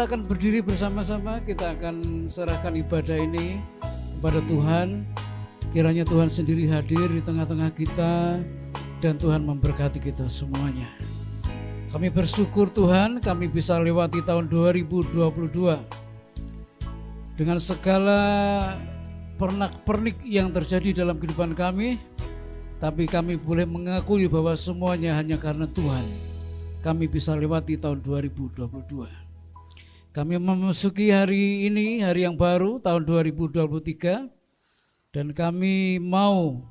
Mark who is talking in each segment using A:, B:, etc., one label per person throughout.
A: kita akan berdiri bersama-sama, kita akan serahkan ibadah ini kepada Tuhan. Kiranya Tuhan sendiri hadir di tengah-tengah kita dan Tuhan memberkati kita semuanya. Kami bersyukur Tuhan, kami bisa lewati tahun 2022 dengan segala pernak-pernik yang terjadi dalam kehidupan kami, tapi kami boleh mengakui bahwa semuanya hanya karena Tuhan. Kami bisa lewati tahun 2022. Kami memasuki hari ini, hari yang baru, tahun 2023, dan kami mau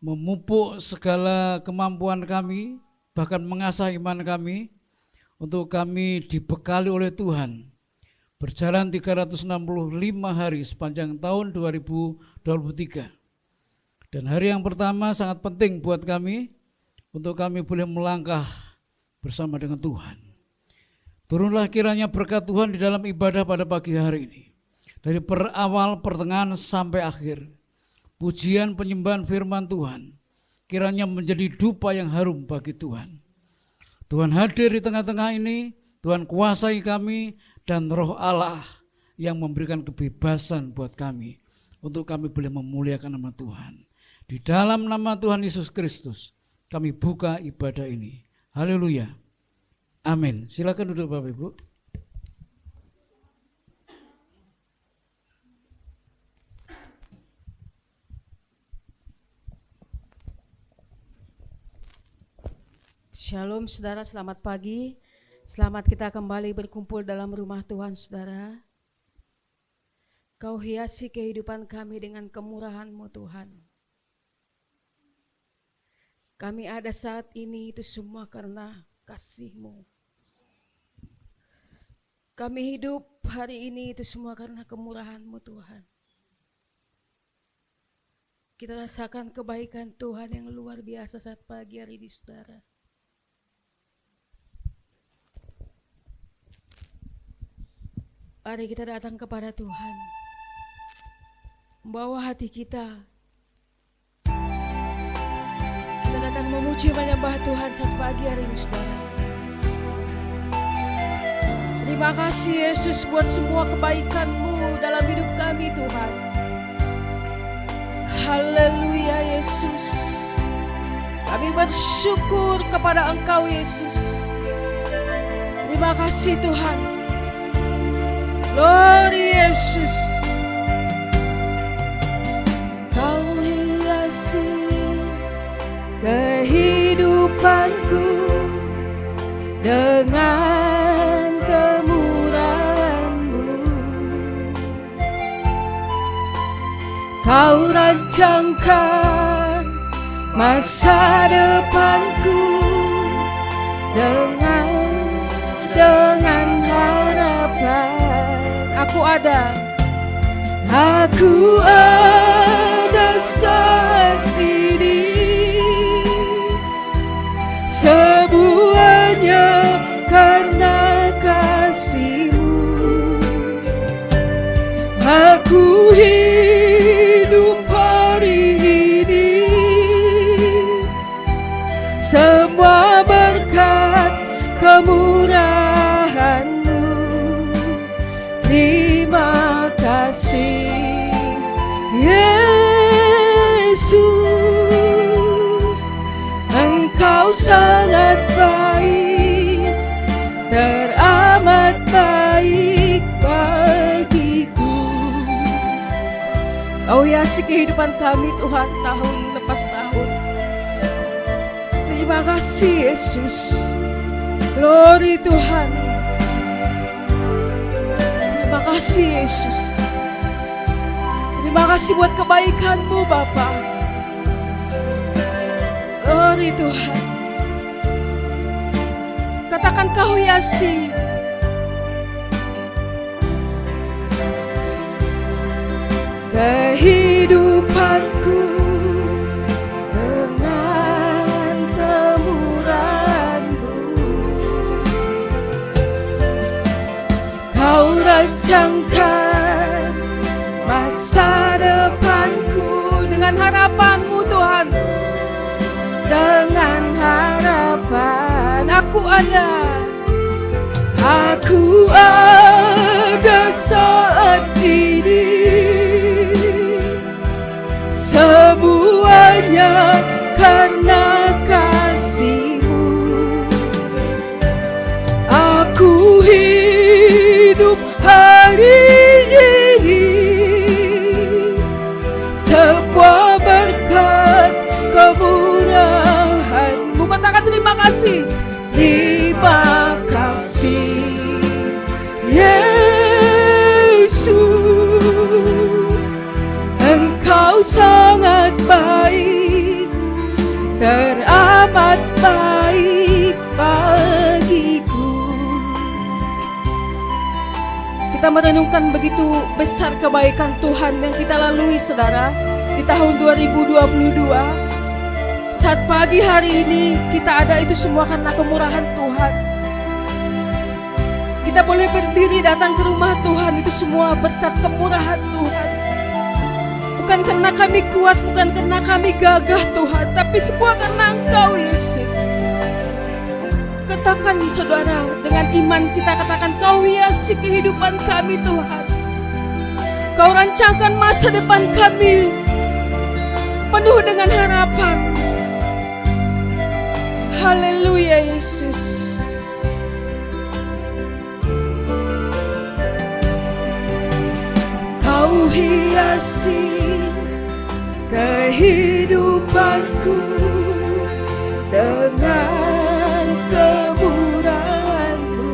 A: memupuk segala kemampuan kami, bahkan mengasah iman kami, untuk kami dibekali oleh Tuhan. Berjalan 365 hari sepanjang tahun 2023. Dan hari yang pertama sangat penting buat kami, untuk kami boleh melangkah bersama dengan Tuhan. Turunlah kiranya berkat Tuhan di dalam ibadah pada pagi hari ini. Dari awal, pertengahan sampai akhir. Pujian penyembahan firman Tuhan kiranya menjadi dupa yang harum bagi Tuhan. Tuhan hadir di tengah-tengah ini, Tuhan kuasai kami, dan Roh Allah yang memberikan kebebasan buat kami untuk kami boleh memuliakan nama Tuhan. Di dalam nama Tuhan Yesus Kristus kami buka ibadah ini. Haleluya. Amin. Silakan duduk Bapak Ibu.
B: Shalom saudara, selamat pagi. Selamat kita kembali berkumpul dalam rumah Tuhan saudara. Kau hiasi kehidupan kami dengan kemurahan-Mu Tuhan. Kami ada saat ini itu semua karena kasih-Mu. Kami hidup hari ini itu semua karena kemurahan-Mu Tuhan. Kita rasakan kebaikan Tuhan yang luar biasa saat pagi hari ini saudara. Mari kita datang kepada Tuhan, membawa hati kita. Kita datang memuji menyembah Tuhan saat pagi hari ini saudara. Terima kasih Yesus buat semua kebaikan-Mu dalam hidup kami Tuhan. Haleluya Yesus. Kami bersyukur kepada Engkau Yesus. Terima kasih Tuhan. Glory Yesus. Kau hiasi kehidupanku dengan kemurahan-Mu. Kau rancangkan masa depanku dengan harapan. Aku ada saat ini, semuanya karena kasih-Mu. Aku hidup hari ini, semua berkat kemurahan-Mu. Terima kasih Yesus, Engkau sangat baik, teramat baik bagiku. Kau hiasi kehidupan kami Tuhan tahun lepas tahun. Terima kasih Yesus. Glory Tuhan. Terima kasih Yesus. Terima kasih buat kebaikan-Mu Bapa. Glory Tuhan. Katakan kau hiasi. Kehidupanku dengan kemurahan-Mu. Kau rancangkan masa depanku dengan harapan-Mu Tuhan. Dengan harapan aku ada Kita merenungkan begitu besar kebaikan Tuhan yang kita lalui saudara di tahun 2022. Saat pagi hari ini kita ada itu semua karena kemurahan Tuhan. Kita boleh berdiri datang ke rumah Tuhan itu semua berkat kemurahan Tuhan. Bukan karena kami kuat, bukan karena kami gagah Tuhan, tapi semua karena Engkau Yesus. Katakan saudara, dengan iman kita katakan, Kau hiasi kehidupan kami Tuhan. Kau rancangkan masa depan kami penuh dengan harapan. Haleluya Yesus. Kau hiasi kehidupanku dengan kemurahan-Mu.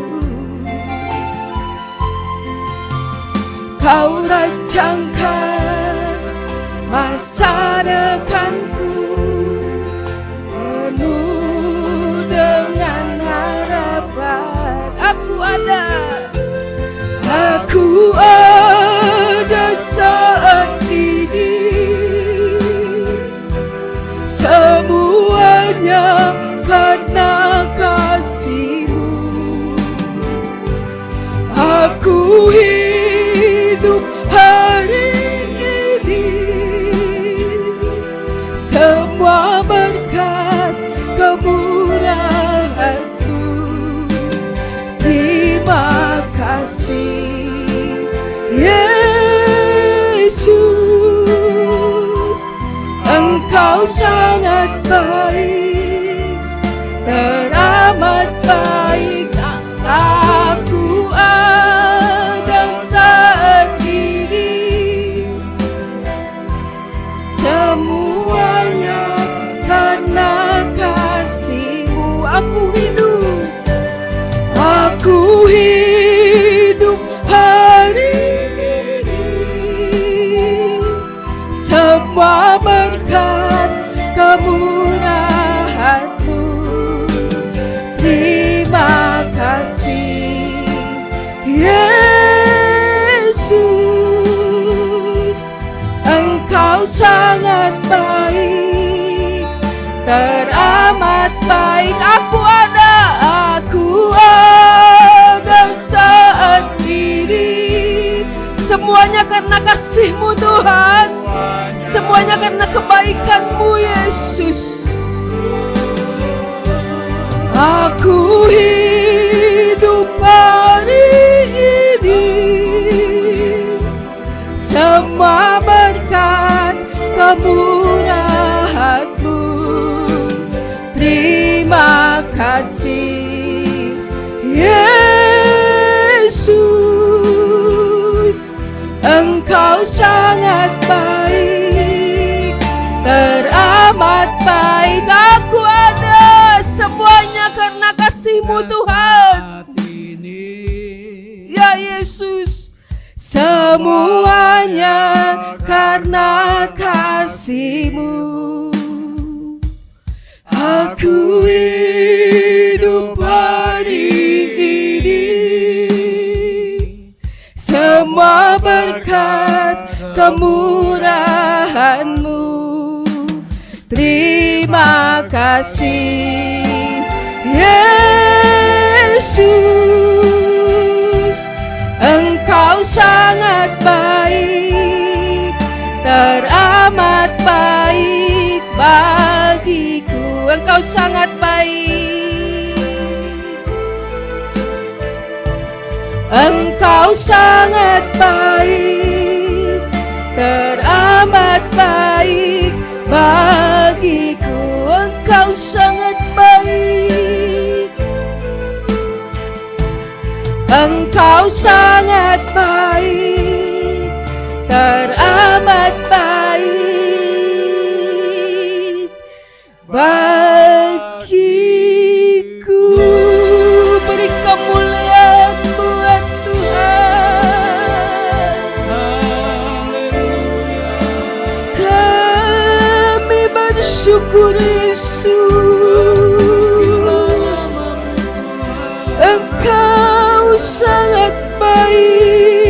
B: Kau rancangkan masa depanku penuh dengan harapan. Aku ada saat ini, semuanya karena kasih-Mu. Aku hidup hari ini, semua berkat kemurahan-Mu. Terima kasih Yesus, Engkau sangat baik, teramat baik. Aku ada saat ini, semuanya karena kasih-Mu. Aku hidup hari ini, semua berkat kemurahan-Mu. Terima kasih Yesus, Engkau sangat baik, teramat baik. Aku ada saat ini, semuanya karena kasih-Mu Tuhan, semuanya karena kebaikan-Mu Yesus. Aku hidup hari ini, semua berkat kemurahan-Mu. Terima kasih Yesus, Engkau sangat baik, teramat baik. Aku ada semuanya karena kasih-Mu Tuhan. Ya Yesus, semuanya karena kasih-Mu. Aku hidup hari ini, semua berkat kemurahan-Mu. Terima kasih Yesus, Engkau sangat baik, teramat baik bagiku. Engkau sangat baik, Engkau sangat baik, teramat baik bagiku. Engkau sangat baik, Engkau sangat baik, teramat baik bagiku. Beri kemuliaan buat Tuhan. Kami bersyukur Yesus, Engkau sangat baik.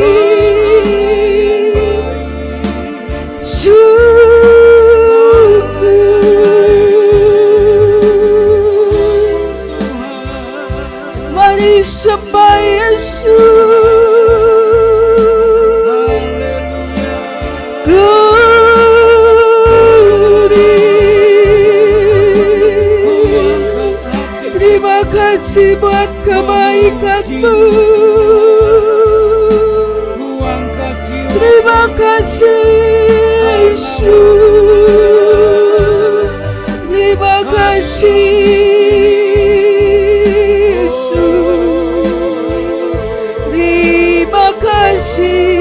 B: buat kebaikan-Mu. Terima kasih Yesus. Terima kasih Yesus. Terima kasih.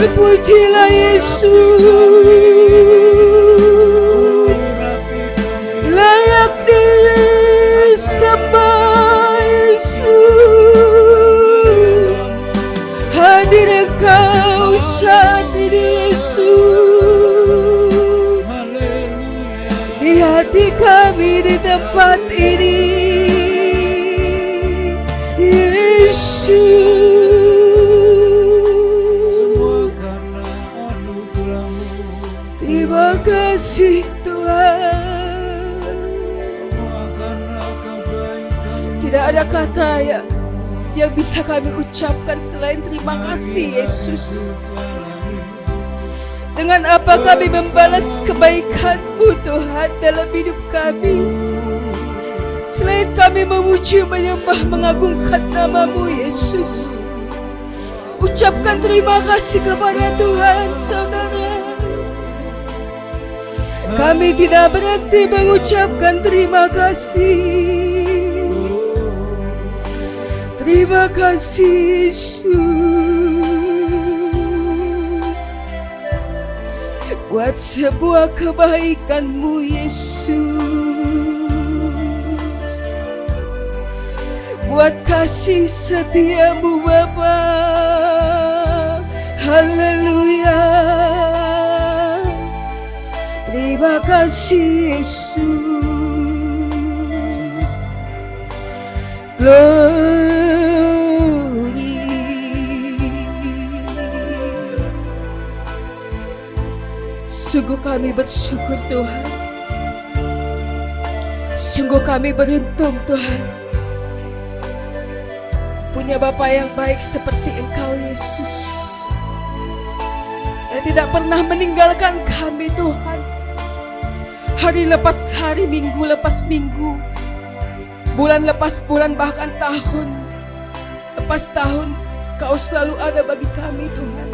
B: Terpujilah Yesus. Layak disembah Yesus. Hadir Engkau saat ini Yesus. Di hati kami di tempat ini Yesus. Terima kasih Tuhan. Tidak ada kata yang bisa kami ucapkan selain terima kasih Yesus. Dengan apa kami membalas kebaikan-Mu Tuhan dalam hidup kami, selain kami memuji, menyembah, mengagungkan nama-Mu Yesus. Ucapkan terima kasih kepada Tuhan saudara. Kami tidak berhenti mengucapkan terima kasih. Terima kasih Yesus. Buat sebuah kebaikan-Mu Yesus. Buat kasih setia-Mu Bapa. Haleluya. Terima kasih Yesus. Glory. Sungguh kami bersyukur Tuhan. Sungguh kami beruntung Tuhan. Punya Bapa yang baik seperti Engkau Yesus. Yang tidak pernah meninggalkan kami Tuhan. Hari lepas hari, minggu lepas minggu, bulan lepas bulan, bahkan tahun lepas tahun, Kau selalu ada bagi kami Tuhan.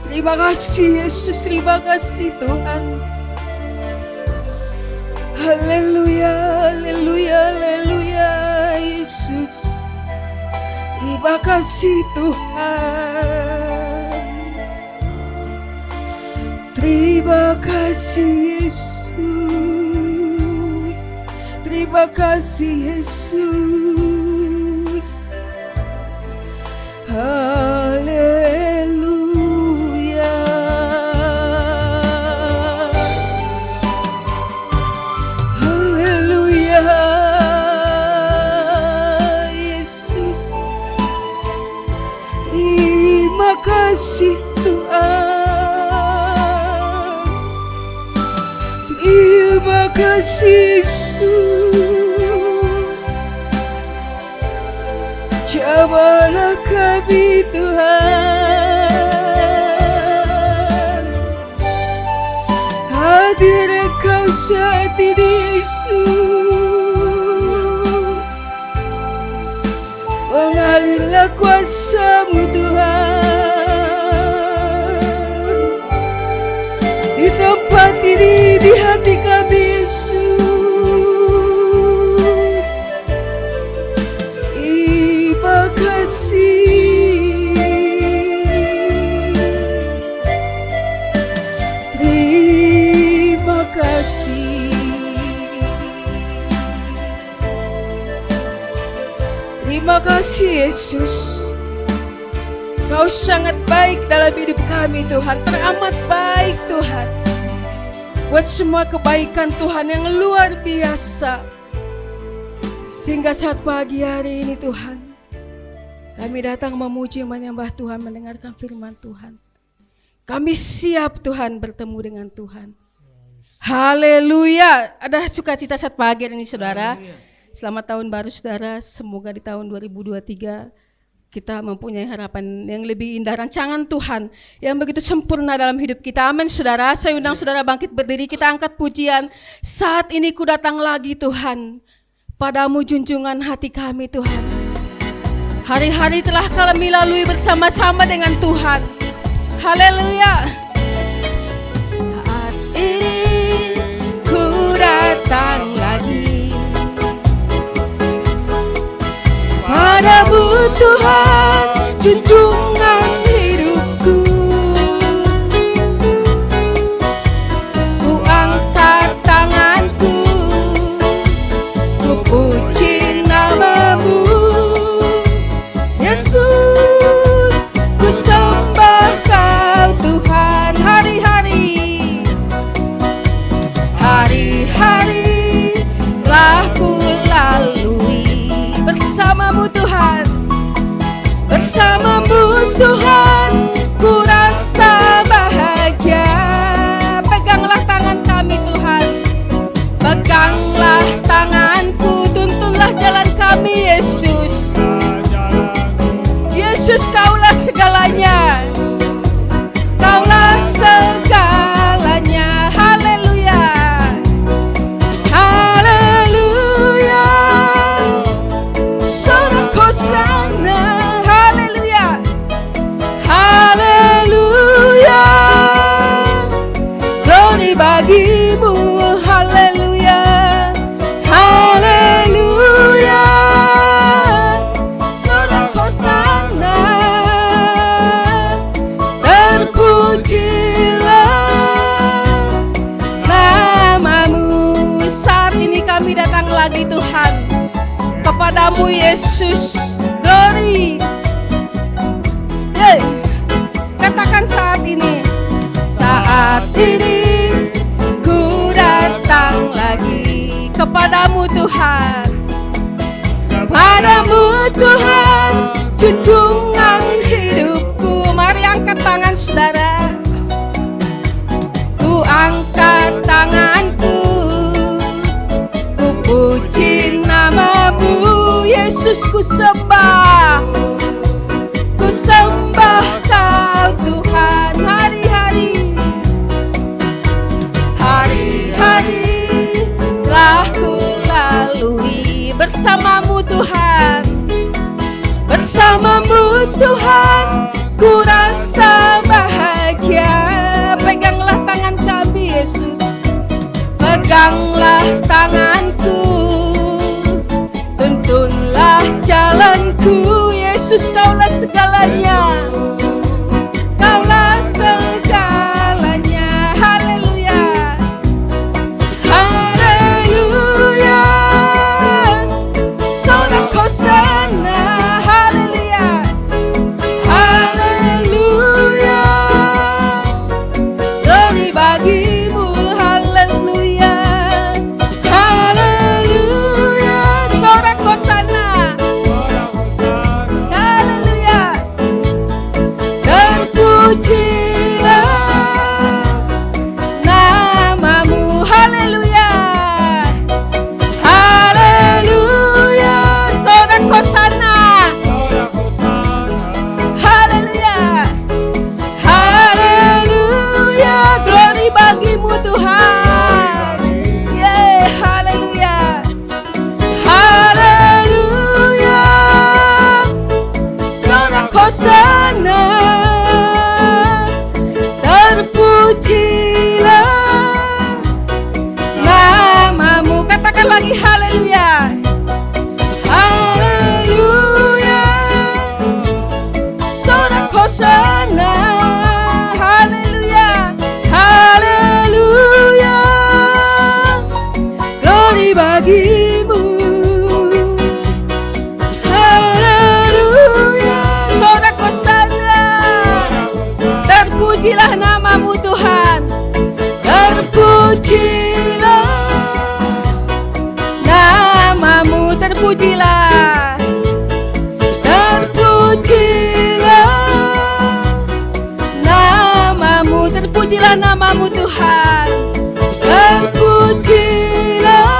B: Terima kasih Yesus, terima kasih Tuhan. Haleluya, haleluya, haleluya Yesus. Terima kasih Tuhan. Terima kasih Yesus. Terima kasih Yesus. Haleluya. Haleluya Yesus. Terima kasih Tuhan. Terima kasih Yesus. Jamalah kami Tuhan. Hadir Engkau saat ini Yesus. Mengalirlah kuasa-Mu Tuhan. Di tempat ini, di hati kami Yesus. Terima kasih. Terima kasih. Terima kasih Yesus. Kau sangat baik dalam hidup kami Tuhan. Teramat baik Tuhan. Buat semua kebaikan Tuhan yang luar biasa. Sehingga saat pagi hari ini Tuhan, kami datang memuji, menyembah Tuhan, mendengarkan firman Tuhan. Kami siap Tuhan bertemu dengan Tuhan. Haleluya. Ada sukacita saat pagi hari ini saudara. Selamat tahun baru saudara. Semoga di tahun 2023 kita mempunyai harapan yang lebih indah, rancangan Tuhan yang begitu sempurna dalam hidup kita. Amin saudara. Saya undang saudara bangkit berdiri, kita angkat pujian. Saat ini ku datang lagi Tuhan, padamu junjungan hati kami Tuhan. Hari-hari telah kami lalui bersama-sama dengan Tuhan. Haleluya. Saat ini ku datang lagi padamu Tuhan, junjungan hidupku. Ku angkat tanganku, ku puji namamu Yesus, ku sembah kau Tuhan. Hari-hari, hari-hari telah ku lalui bersamamu Tuhan, bersamamu Tuhan, ku rasa bahagia. Peganglah tangan kami Tuhan, peganglah tanganku, tuntunlah jalan kami Yesus. Yesus, kaulah segalanya, kaulah segalanya. Haleluya, haleluya, sorak hosana. Haleluya, haleluya, glory bagimu. Haleluya, haleluya, sorak hosana. Terpujilah namamu. Saat ini kami datang lagi Tuhan kepadamu Yesus. Glory. Hey, katakan saat ini. Saat ini ku datang lagi kepadamu Tuhan, padamu Tuhan, junjungan hidupku. Mari angkat tangan saudara. Ku angkat tanganku, ku puji namamu Yesus, ku sembah kau Tuhan. Hari-hari, hari-hari telah ku lalui bersamamu Tuhan, bersamamu Tuhan, ku rasa bahagia. Peganglah tangan kami Yesus, peganglah tanganku, tuntunlah jalanku Yesus. Kaulah segalanya, kaulah segalanya. Haleluya, haleluya, sorak hosana. Haleluya, haleluya, glory bagimu. Haleluya, haleluya, sorak hosana. Haleluya, terpujilah namamu. Haleluya, haleluya, sorak hosana. Haleluya, haleluya, glory bagimu Tuhan. Yeah, haleluya, haleluya, sorak hosana. Terpujilah namamu. Katakan lagi, haleluya, haleluya, sorak hosana. Haleluya, haleluya, glory bagimu. Haleluya, sorak hosana. Terpujilah namamu Tuhan, terpujilah namamu. Terpujilah, terpujilah namamu. Terpujilah namamu Tuhan, terpujilah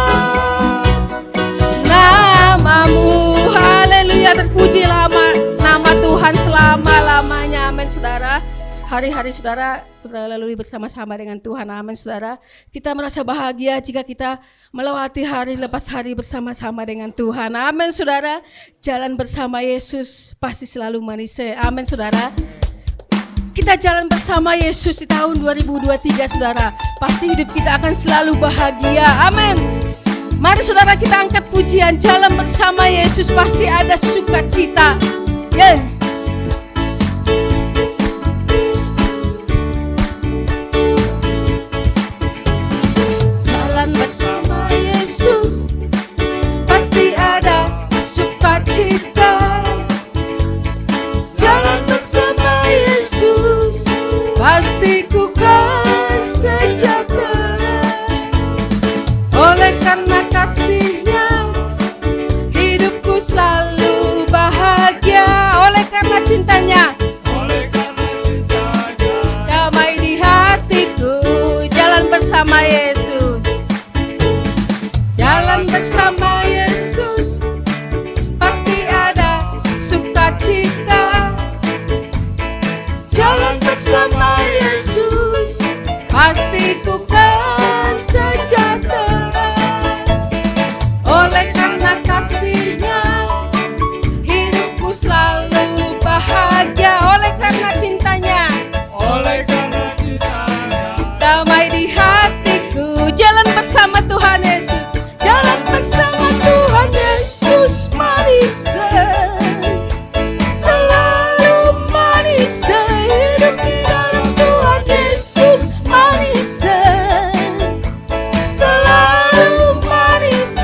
B: namamu. Haleluya, terpujilah namamu saudara. Hari-hari saudara lalui bersama-sama dengan Tuhan. Amin saudara. Kita merasa bahagia jika kita melewati hari lepas hari bersama-sama dengan Tuhan. Amin saudara. Jalan bersama Yesus pasti selalu manis. Amin saudara. Kita jalan bersama Yesus di tahun 2023 saudara. Pasti hidup kita akan selalu bahagia. Amin. Mari saudara kita angkat pujian. Jalan bersama Yesus pasti ada sukacita. Yeah. Bersama Yesus pasti ada sukacita. Jalan bersama Yesus pasti ku kan sejahtera. Oleh karena kasih-Nya hidupku selalu bahagia. Oleh karena cintanya damai di hatiku. Jalan bersama Yesus. Jalan bersama Yesus pasti ada sukacita. Jalan bersama Yesus pasti ku kan sejahtera. Oleh karena kasih-Nya hidupku selalu bahagia. Oleh karena cintanya damai di hatiku. Jalan bersama Tuhan Yesus. Jalan bersama Tuhan Yesus manis, selalu manis. Hidup di dalam Tuhan Yesus manis, selalu manis.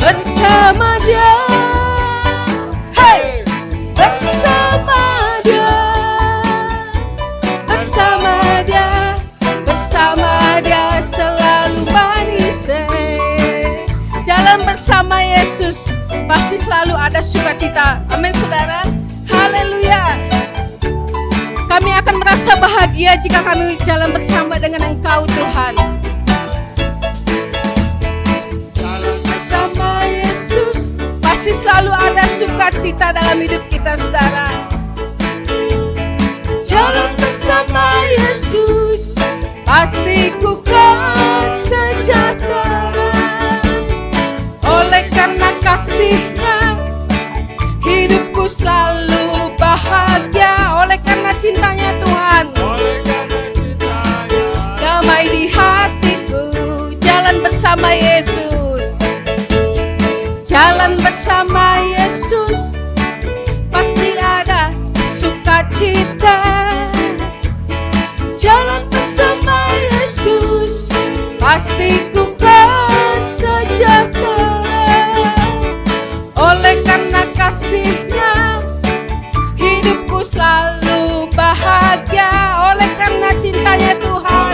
B: Bersama Dia, hey, bersama Dia, bersama Dia, bersama Dia selalu manis. Jalan bersama Yesus pasti selalu ada sukacita. Amin saudara. Haleluya. Kami akan merasa bahagia jika kami jalan bersama dengan Engkau Tuhan. Jalan bersama Yesus pasti selalu ada sukacita dalam hidup kita saudara. Jalan bersama Yesus pasti ku kan sejahtera. Oleh karena kasih-Nya hidupku selalu bahagia. Oleh karena cintanya Tuhan damai di hatiku. Jalan bersama Yesus. Jalan bersama Yesus pasti ada sukacita. Jalan bersama Yesus pasti ku kan sejahtera. Oleh karena kasih-Nya hidupku selalu bahagia. Oleh karena cintanya Tuhan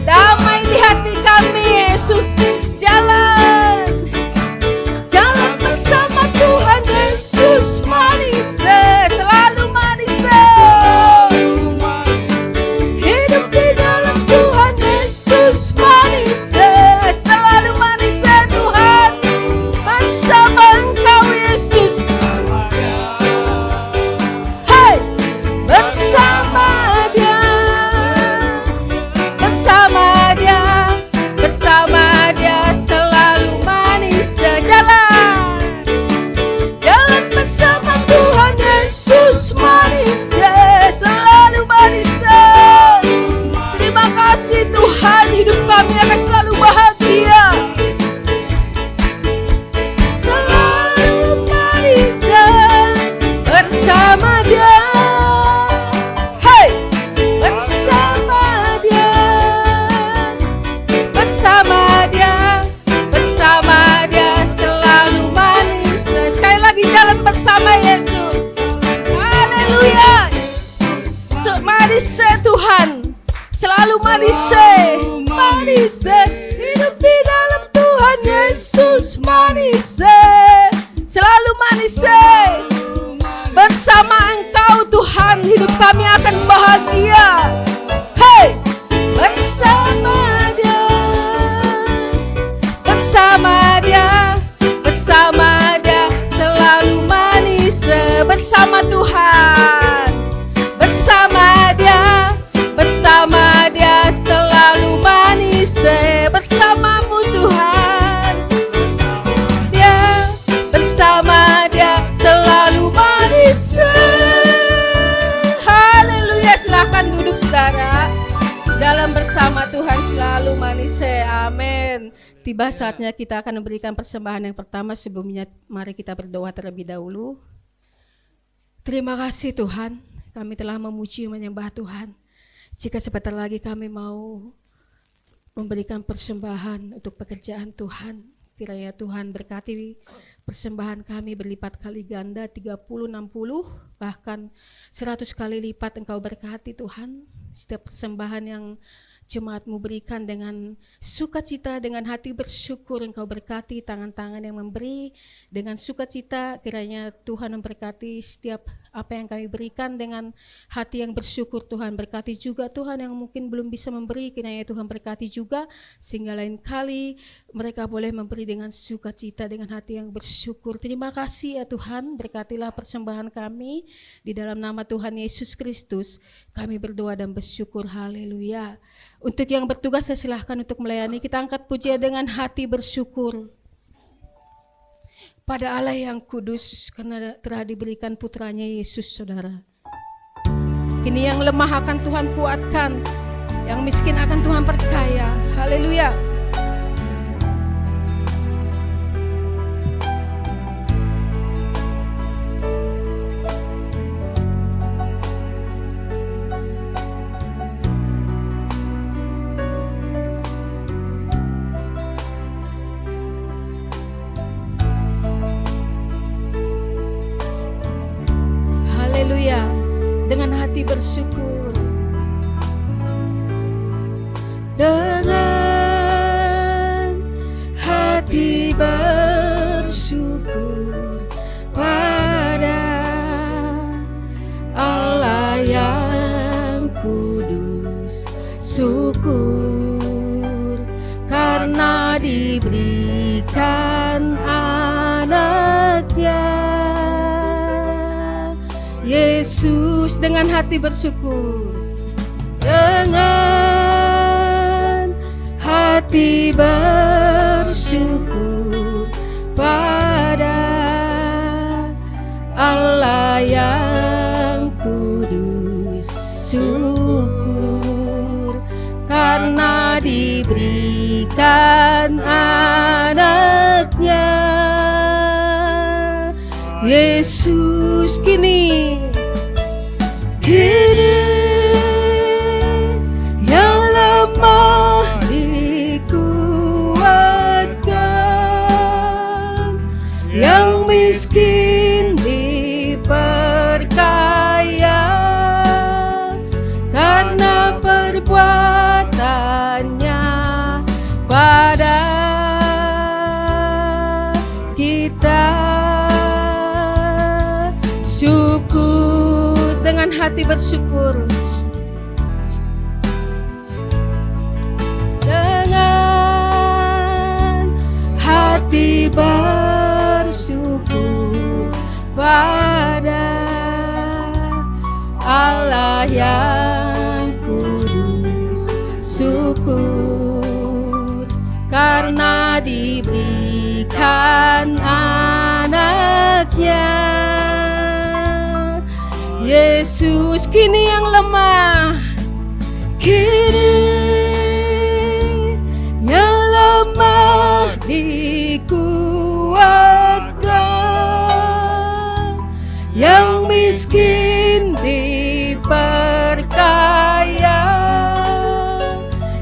B: damai di hati kami Yesus. Jalan bersama Tuhan Yesus manis, selalu manis. Hidup di dalam Tuhan Yesus manis, selalu manis Tuhan. Bersama Engkau Yesus, hey, bersama Dia, bersama Dia, bersama Dia selalu manis. Jalan bersama Tuhan Yesus manis, selalu manis. Terima kasih Tuhan, hidup kami akan selalu bahagia. Bersama Dia, hey, bersama Dia, bersama Dia, bersama Dia selalu manis. Sekali lagi jalan bersama Yesus. Haleluya. Manis Tuhan, selalu manis, manis. Hidup di dalam Tuhan Yesus manis, selalu manis. Bersama Engkau Tuhan hidup kami akan bahagia. Hey, bersama Dia, bersama Dia, bersama Dia selalu manis. Bersama Tuhan, silakan duduk saudara. Dalam bersama Tuhan selalu manis. Amin. Tiba saatnya kita akan memberikan persembahan yang pertama. Sebelumnya mari kita berdoa terlebih dahulu. Terima kasih Tuhan, kami telah memuji menyembah Tuhan. Jika sebentar lagi kami mau memberikan persembahan untuk pekerjaan Tuhan, kiranya Tuhan berkati persembahan kami berlipat kali ganda, 30, 60, bahkan 100 kali lipat Engkau berkati Tuhan. Setiap persembahan yang jemaat-Mu berikan dengan sukacita, dengan hati bersyukur, Engkau berkati tangan-tangan yang memberi dengan sukacita. Kiranya Tuhan memberkati setiap apa yang kami berikan dengan hati yang bersyukur. Tuhan berkati juga Tuhan yang mungkin belum bisa memberi, kiranya Tuhan berkati juga sehingga lain kali mereka boleh memberi dengan sukacita, dengan hati yang bersyukur. Terima kasih ya Tuhan, berkatilah persembahan kami di dalam nama Tuhan Yesus Kristus. Kami berdoa dan bersyukur, haleluya. Untuk yang bertugas saya silahkan untuk melayani. Kita angkat pujian dengan hati bersyukur pada Allah yang kudus karena telah diberikan putranya Yesus saudara. Kini yang lemah akan Tuhan kuatkan, yang miskin akan Tuhan perkaya. Haleluya. Dengan hati bersyukur, dengan hati bersyukur pada Allah yang kudus, syukur karena diberikan anaknya Yesus. Dengan hati bersyukur, dengan hati bersyukur pada Allah yang kudus, syukur karena diberikan anaknya Yesus. Kini yang lemah dikuatkan, yang miskin diperkaya karena perbuatannya pada kita. Syukur dengan hati bersyukur, dengan hati bersyukur pada Allah yang kudus, syukur karena diberikan anaknya Yesus. Kini yang lemah, kini yang lemah dikuatkan, yang miskin diperkaya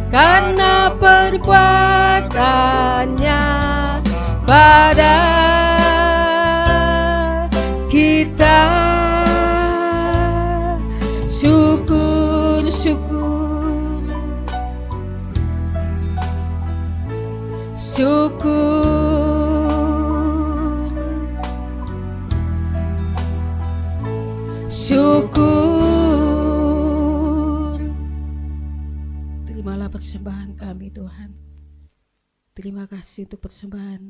B: karena perbuatannya pada kita. Syukur, syukur, syukur, syukur. Terimalah persembahan kami Tuhan. Terima kasih untuk persembahan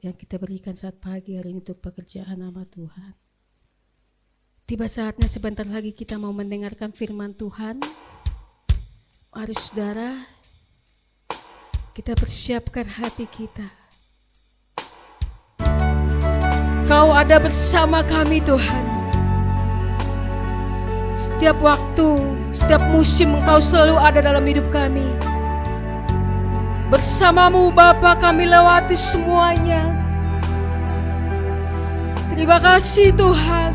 B: yang kita berikan saat pagi hari ini untuk pekerjaan nama Tuhan. Tiba saatnya sebentar lagi kita mau mendengarkan firman Tuhan. Mari saudara, kita persiapkan hati kita. Kau ada bersama kami Tuhan. Setiap waktu, setiap musim Engkau selalu ada dalam hidup kami. Bersamamu Bapa kami lewati semuanya. Terima kasih Tuhan.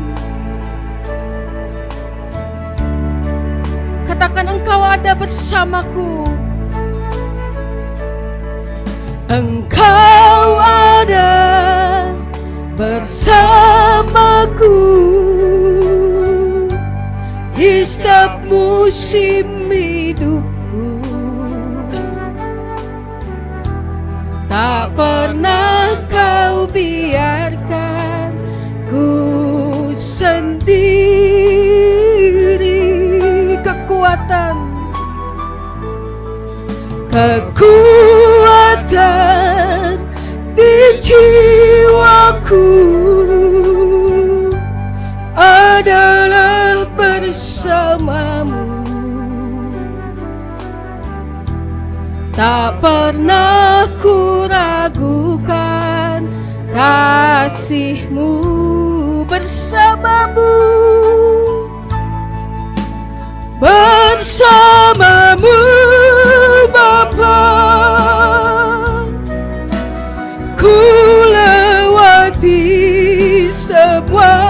B: Katakan Engkau ada bersamaku. Engkau ada bersamaku di setiap musim hidupku. Tak pernah Kau biarkan ku sendiri. Kekuatan di jiwaku adalah bersamamu. Tak pernah ku ragukan kasih-Mu bersamamu. Bersamamu Bapa, ku lewati semua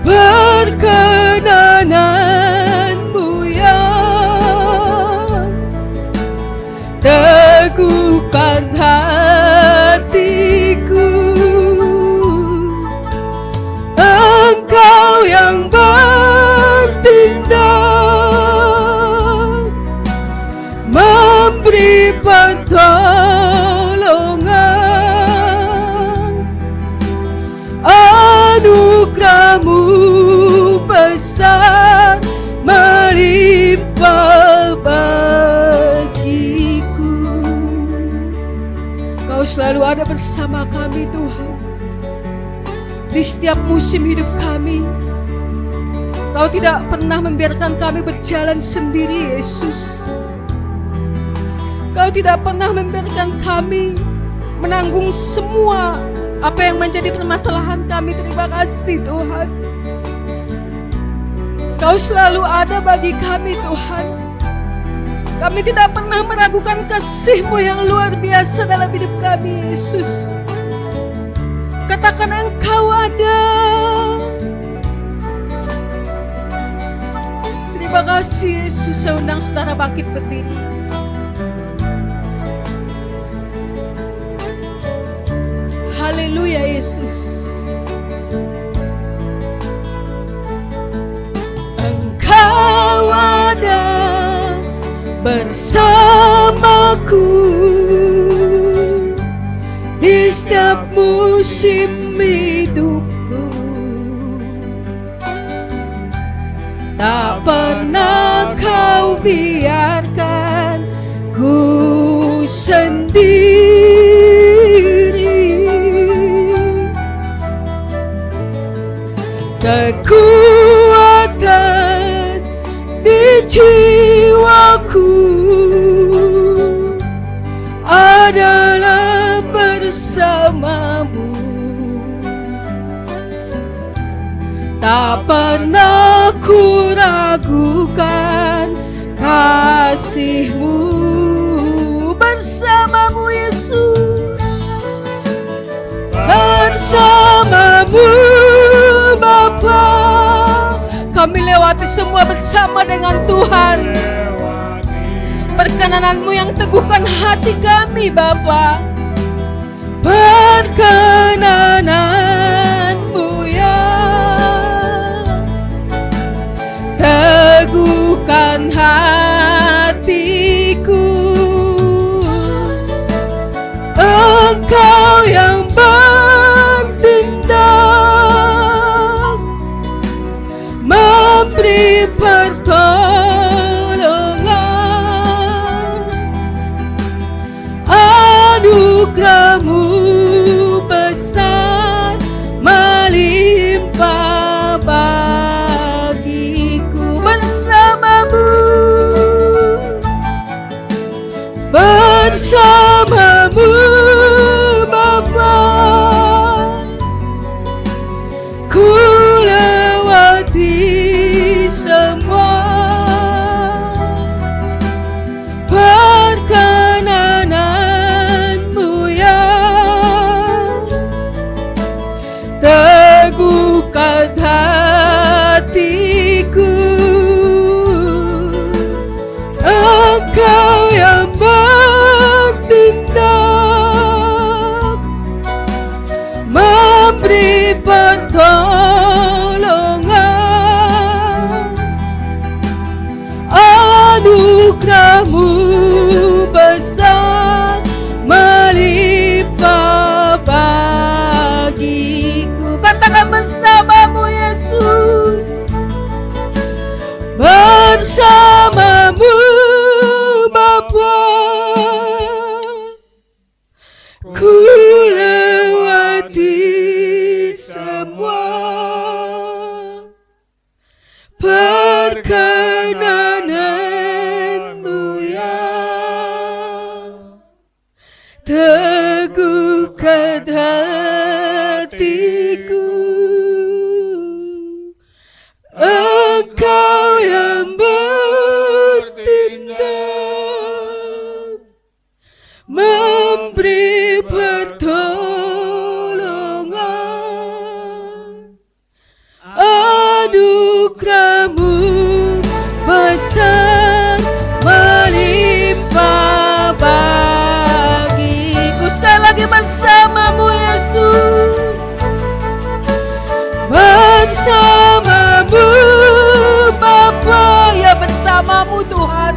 B: perkenananmu yang teguhkan hatiku. Engkau yang bertindak, memberi pertolongan. Anugerah-Mu besar melimpah bagiku. Kau selalu ada bersama kami Tuhan. Di setiap musim hidup kami, Kau tidak pernah membiarkan kami berjalan sendiri, Yesus. Kau tidak pernah membiarkan kami menanggung semua apa yang menjadi permasalahan kami. Terima kasih Tuhan. Kau selalu ada bagi kami Tuhan. Kami tidak pernah meragukan kasih-Mu yang luar biasa dalam hidup kami, Yesus. Katakan Engkau ada. Terima kasih Yesus. Saya undang saudara bangkit berdiri. Haleluya Yesus. Engkau ada bersamaku di setiap musim hidupku. Tak pernah Kau biarkan ku sendiri. Kekuatan di jiwaku adalah bersamamu. Tak pernah ku ragukan kasih-Mu bersamamu Yesus. Bersamamu Bapa, kami lewati semua bersama dengan Tuhan. Perkenanan-Mu yang teguhkan hati kami Bapa. Perkenanan-Mu yang teguhkan hatiku. Engkau yang bertindak, memberi pertolongan. Anugerah-Mu besar melimpah bagiku. Bersamamu, bersamamu Bapa, ku lewati ku lewati semua perkenananmu ya, teguhkan hatiku, Engkau yang bertindak, memberi pertolongan, anugerah-Mu besar melimpah bagiku. Sekali lagi bersama-Mu Yesus, bersama-Mu Bapa, ya bersama-Mu Tuhan.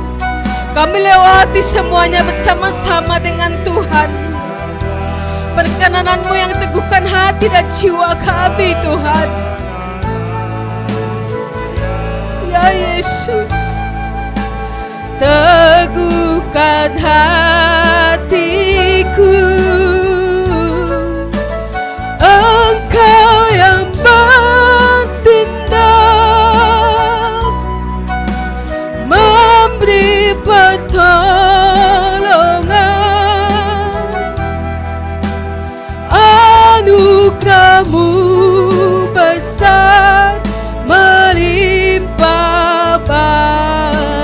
B: Kami lewati semuanya bersama-sama dengan Tuhan. Perkenanan-Mu yang teguhkan hati dan jiwa kami Tuhan. Ya Yesus, teguhkan hatiku, Engkau yang bertindak, memberi pertolongan, anugerah-Mu besar melimpah bagiku.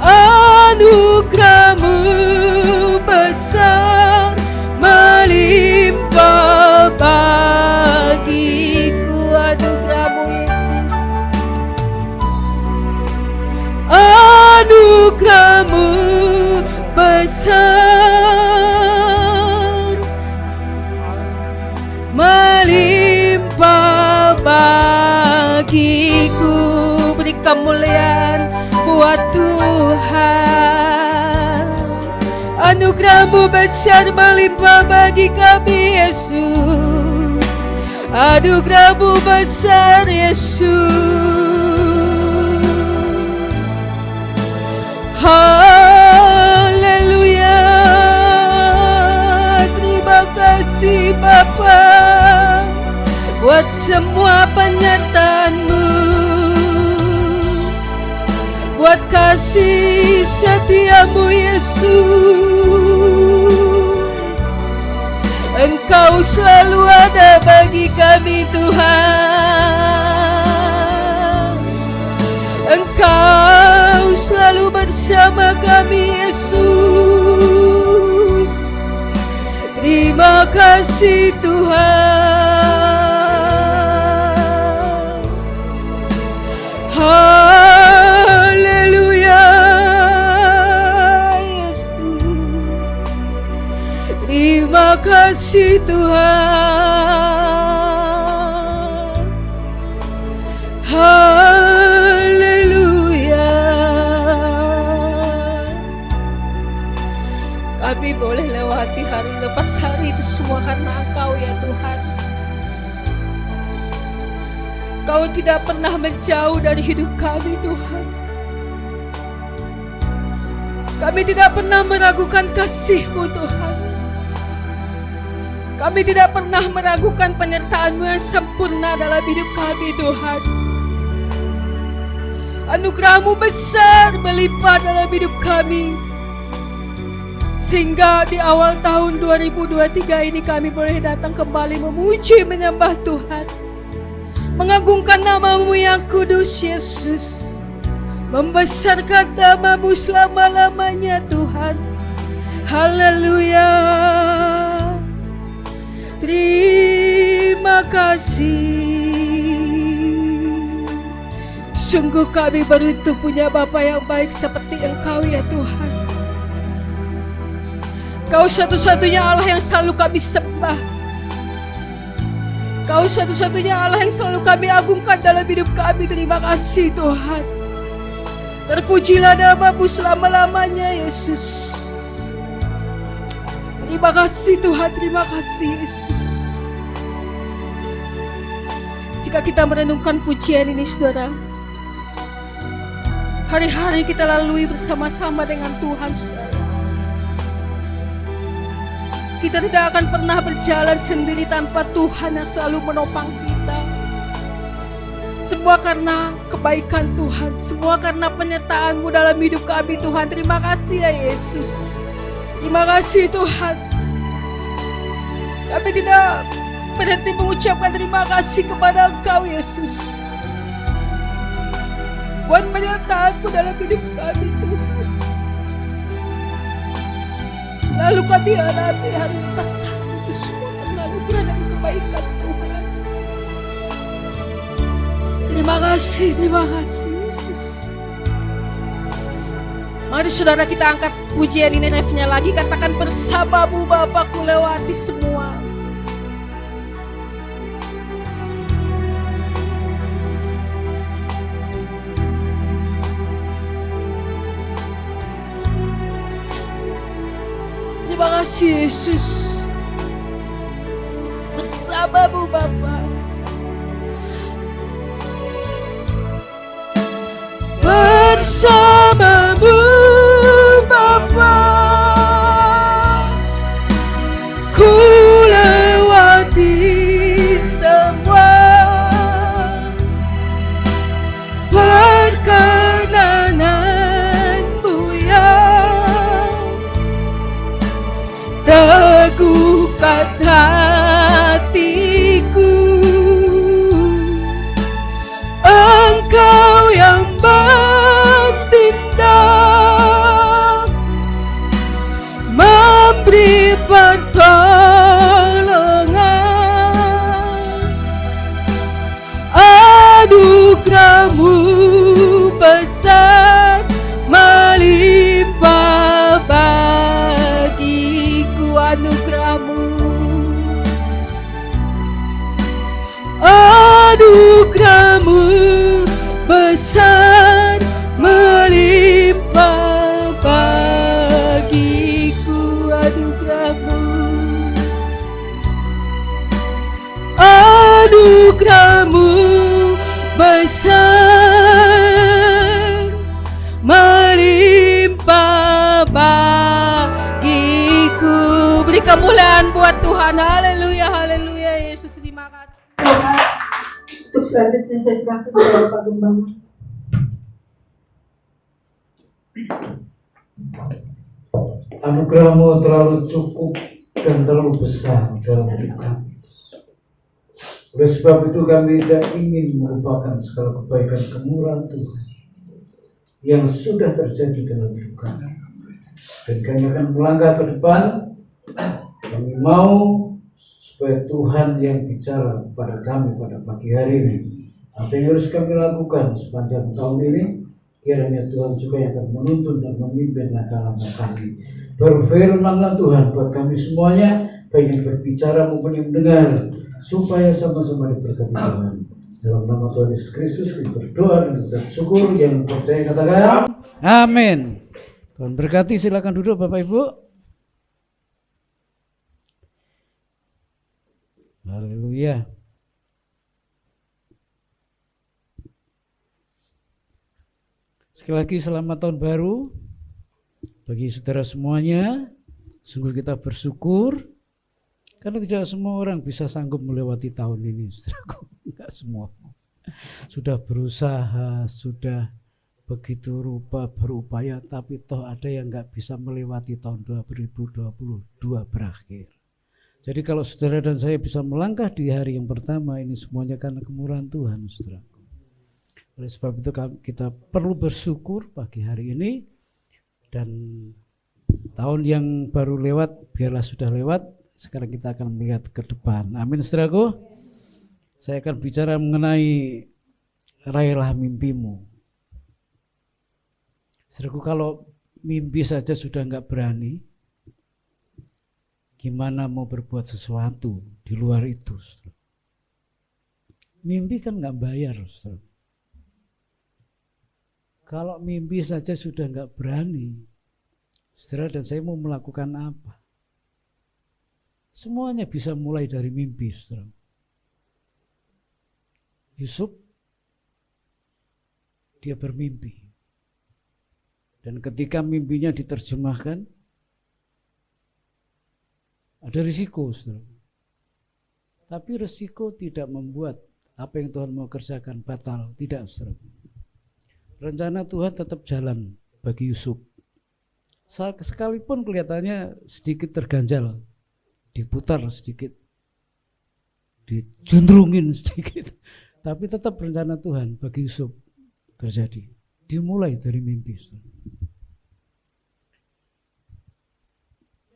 B: Anugerah-Mu besar melimpah bagiku. Anugerah-Mu Yesus, anugerah-Mu besar melimpah bagiku. Beri kemuliaan buat Tuhan. Anugerah-Mu besar melimpah bagi kami Yesus. Anugerah-Mu besar Yesus. Haleluya. Terima kasih Bapa buat semua penyertaan-Mu, buat kasih setia-Mu Yesus. Engkau selalu ada bagi kami Tuhan. Engkau selalu bersama kami Yesus. Terima kasih Tuhan. Haleluya Yesus. Terima kasih Tuhan. Haleluya. Kami boleh lewati hari lepas hari itu semua karena Engkau ya Tuhan. Kau tidak pernah menjauh dari hidup kami Tuhan. Kami tidak pernah meragukan kasih-Mu Tuhan. Kami tidak pernah meragukan penyertaan-Mu yang sempurna dalam hidup kami Tuhan. Anugerah-Mu besar melimpah dalam hidup kami. Sehingga di awal tahun 2023 ini kami boleh datang kembali memuji menyembah Tuhan, mengagungkan nama-Mu yang kudus Yesus, membesarkan nama-Mu selama-lamanya Tuhan. Haleluya. Terima kasih. Sungguh kami beruntung punya Bapa yang baik seperti Engkau ya Tuhan. Kau satu-satunya Allah yang selalu kami sembah. Kau satu-satunya Allah yang selalu kami agungkan dalam hidup kami. Terima kasih Tuhan. Terpujilah nama-Mu selama-lamanya Yesus. Terima kasih Tuhan, terima kasih Yesus. Jika kita merenungkan pujian ini saudara, hari-hari kita lalui bersama-sama dengan Tuhan, saudara. Kita tidak akan pernah berjalan sendiri tanpa Tuhan yang selalu menopang kita. Semua karena kebaikan Tuhan, semua karena penyertaan-Mu dalam hidup kami, Tuhan. Terima kasih ya Yesus. Terima kasih Tuhan. Kami tidak berhenti mengucapkan terima kasih kepada Engkau Yesus, buat penyertaan-Mu dalam hidup kami Tuhan. Selalu kami alami hari lepas hari itu semua karena anugerah dan kebaikan Tuhan. Terima kasih Yesus. Mari saudara kita angkat pujian ini refnya lagi, katakan bersama-Mu Bapa ku lewati semua. Terima kasih Yesus. Bersama-Mu Bapa. Bersama-Mu Bapa, ku lewati semua perkenanan-Mu yang teguhkan hatiku. Engkau yang bertindak, memberi pertolongan. Anugerah-Mu besar melimpah bagiku. Anugerah-Mu, anugerah-Mu besar melimpah bagiku. Anugerah-Mu, anugerah-Mu besar melimpah bagiku. Beri kemuliaan buat Tuhan. Haleluya, haleluya. Yesus, terima kasih.
C: Untuk selanjutnya saya serahkan kepada Pak Gembala.
A: Anugerah-Mu terlalu cukup dan terlalu besar dalam hidup kami. Oleh sebab itu kami tidak ingin melupakan segala kebaikan kemurahan Tuhan yang sudah terjadi dalam hidup kami. Dan kami akan melangkah ke depan. Kami mau supaya Tuhan yang bicara kepada kami pada pagi hari ini. Apa yang harus kami lakukan sepanjang tahun ini, kiranya Tuhan juga yang akan menuntun dan memimpin langkah-langkah kami. Berfirmanlah Tuhan buat kami semuanya, baik yang berbicara maupun yang mendengar, supaya sama-sama diberkati Tuhan. Dalam nama Tuhan Yesus Kristus kami berdoa dan bersyukur. Yang percaya katakan amin. Tuhan berkati. Silakan duduk Bapak Ibu. Haleluya. Sekali lagi selamat tahun baru bagi saudara semuanya. Sungguh kita bersyukur karena tidak semua orang bisa sanggup melewati tahun ini, saudaraku. Enggak semua. Sudah berusaha, sudah begitu rupa berupaya, tapi toh ada yang enggak bisa melewati tahun 2022 berakhir. Jadi kalau saudara dan saya bisa melangkah di hari yang pertama ini, semuanya karena kemurahan Tuhan, saudaraku. Oleh sebab itu kita perlu bersyukur pagi hari ini, dan tahun yang baru lewat biarlah sudah lewat. Sekarang kita akan melihat ke depan. Amin, saudaraku. Saya akan bicara mengenai raihlah mimpimu. Saudaraku, kalau mimpi saja sudah enggak berani, gimana mau berbuat sesuatu di luar itu, saudara? Mimpi kan enggak bayar, saudara. Kalau mimpi saja sudah enggak berani, saudara dan saya mau melakukan apa? Semuanya bisa mulai dari mimpi, saudara. Yusuf, dia bermimpi. Dan ketika mimpinya diterjemahkan, ada risiko, saudara. Tapi risiko tidak membuat apa yang Tuhan mau kerjakan batal, tidak, saudara. Rencana Tuhan tetap jalan bagi Yusuf. Sekalipun kelihatannya sedikit terganjal, diputar sedikit, dijundrungin sedikit, tapi tetap rencana Tuhan bagi Yusuf terjadi. Dimulai dari mimpi.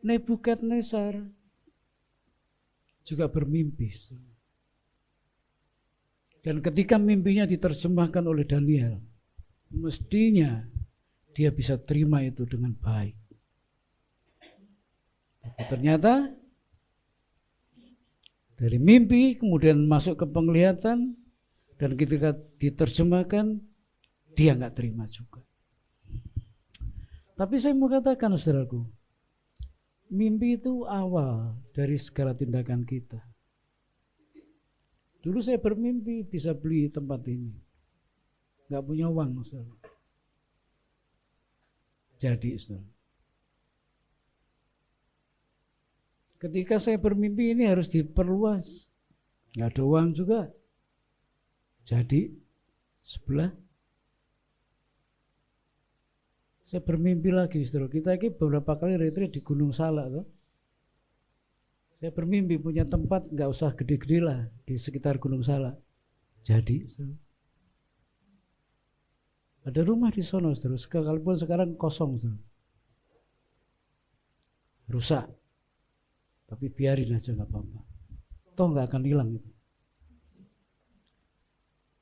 A: Nebukadnezar juga bermimpi. Dan ketika mimpinya diterjemahkan oleh Daniel, mestinya dia bisa terima itu dengan baik. Tapi ternyata dari mimpi kemudian masuk ke penglihatan, dan ketika diterjemahkan dia nggak terima juga. Tapi saya mau katakan, saudaraku, mimpi itu awal dari segala tindakan kita. Dulu saya bermimpi bisa beli tempat ini, nggak punya uang, saudara. Jadi, saudara, ketika saya bermimpi ini harus diperluas, nggak ada uang juga. Jadi sebelah saya bermimpi lagi, saudara. Kita ini beberapa kali retreat di Gunung Salak, toh. Saya bermimpi punya tempat, nggak usah gede-gede lah, di sekitar Gunung Salak. Jadi, saudara, ada rumah di sono, saudara. Sekalipun sekarang kosong, saudara. Rusak, tapi biarin aja, nggak apa-apa. Toh nggak akan hilang itu.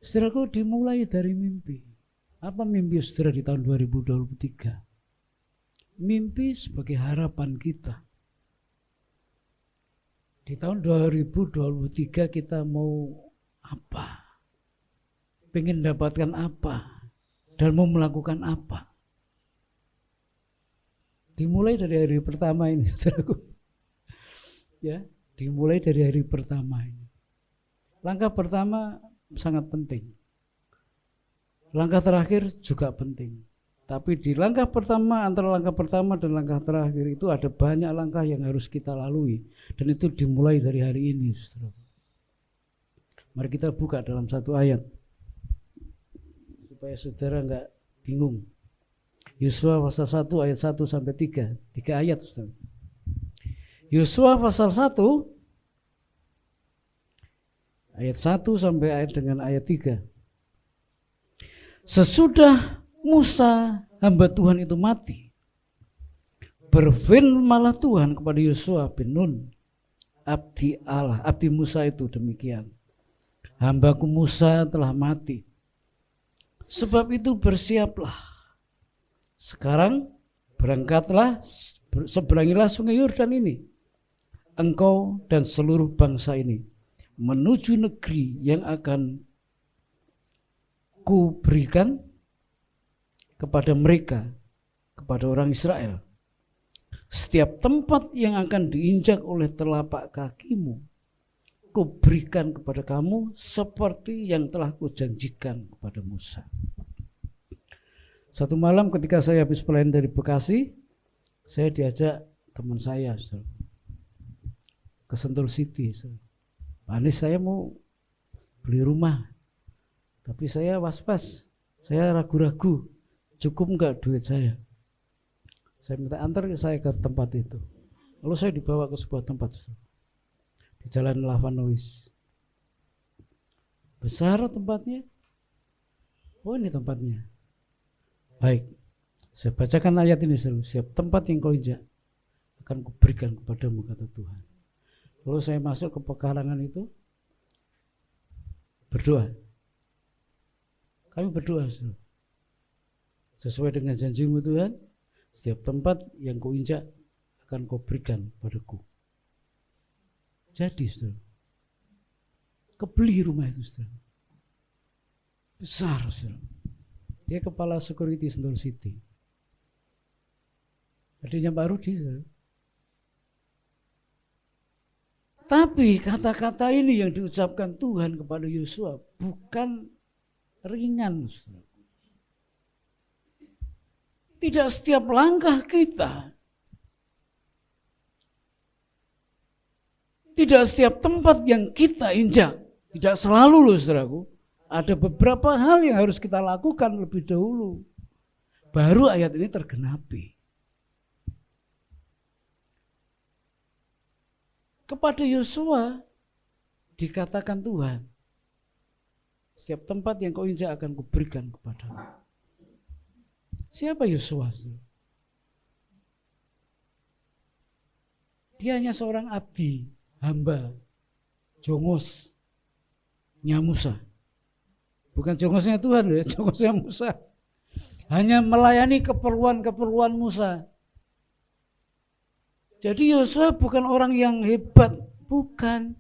A: Saudaraku, dimulai dari mimpi. Apa mimpi saudara di tahun 2023? Mimpi sebagai harapan kita. Di tahun 2023 kita mau apa? Pengen dapatkan apa? Dan mau melakukan apa? Dimulai dari hari pertama ini, saudaraku. Ya, dimulai dari hari pertama ini. Langkah pertama sangat penting. Langkah terakhir juga penting. Tapi di langkah pertama, antara langkah pertama dan langkah terakhir itu ada banyak langkah yang harus kita lalui. Dan itu dimulai dari hari ini, saudara. Mari kita buka dalam satu ayat, supaya saudara enggak bingung. Yosua pasal 1 ayat 1 sampai 3. 3 ayat, saudara. Yosua pasal 1 ayat 1 sampai ayat dengan ayat 3. Sesudah Musa hamba Tuhan itu mati, berfirmanlah Tuhan kepada Yosua bin Nun, abdi Allah, abdi Musa itu demikian. Hambaku Musa telah mati. Sebab itu bersiaplah. Sekarang berangkatlah, seberangilah sungai Yordan ini, engkau dan seluruh bangsa ini, menuju negeri yang akan ku berikan kepada mereka, kepada orang Israel. Setiap tempat yang akan diinjak oleh telapak kakimu, ku berikan kepada kamu seperti yang telah kujanjikan kepada Musa. Satu malam ketika saya habis pelayanan dari Bekasi, saya diajak teman saya, saudara, ke Sentul City. Pak Anies, saya mau beli rumah, tapi saya was-was, saya ragu-ragu, cukup enggak duit saya. Saya minta antar saya ke tempat itu. Lalu saya dibawa ke sebuah tempat di Jalan Lavanois. Besar tempatnya. Oh, ini tempatnya. Baik, saya bacakan ayat ini selalu. Setiap tempat yang kau injak akan kuberikan kepadamu, kata Tuhan. Lalu saya masuk ke pekarangan itu, berdoa. Kami berdoa, saudara. Sesuai dengan janjimu Tuhan, setiap tempat yang kau injak akan kau berikan padaku. Jadi, saudara, kebeli rumah itu, saudara. Besar, saudara. Dia kepala security Sentul City. Adanya Pak Rudi, saudara. Tapi kata-kata ini yang diucapkan Tuhan kepada Yosua bukan ringan, saudara. Tidak setiap langkah kita, tidak setiap tempat yang kita injak, tidak selalu loh saudaraku. Ada beberapa hal yang harus kita lakukan lebih dahulu. Baru ayat ini tergenapi. Kepada Yosua dikatakan Tuhan, setiap tempat yang kau injak akan kuberikan kepadamu. Siapa Yosua? Dia hanya seorang abdi, hamba, jongosnya Musa. Bukan jongosnya Tuhan ya, jongosnya Musa. Hanya melayani keperluan-keperluan Musa. Jadi Yosua bukan orang yang hebat, bukan.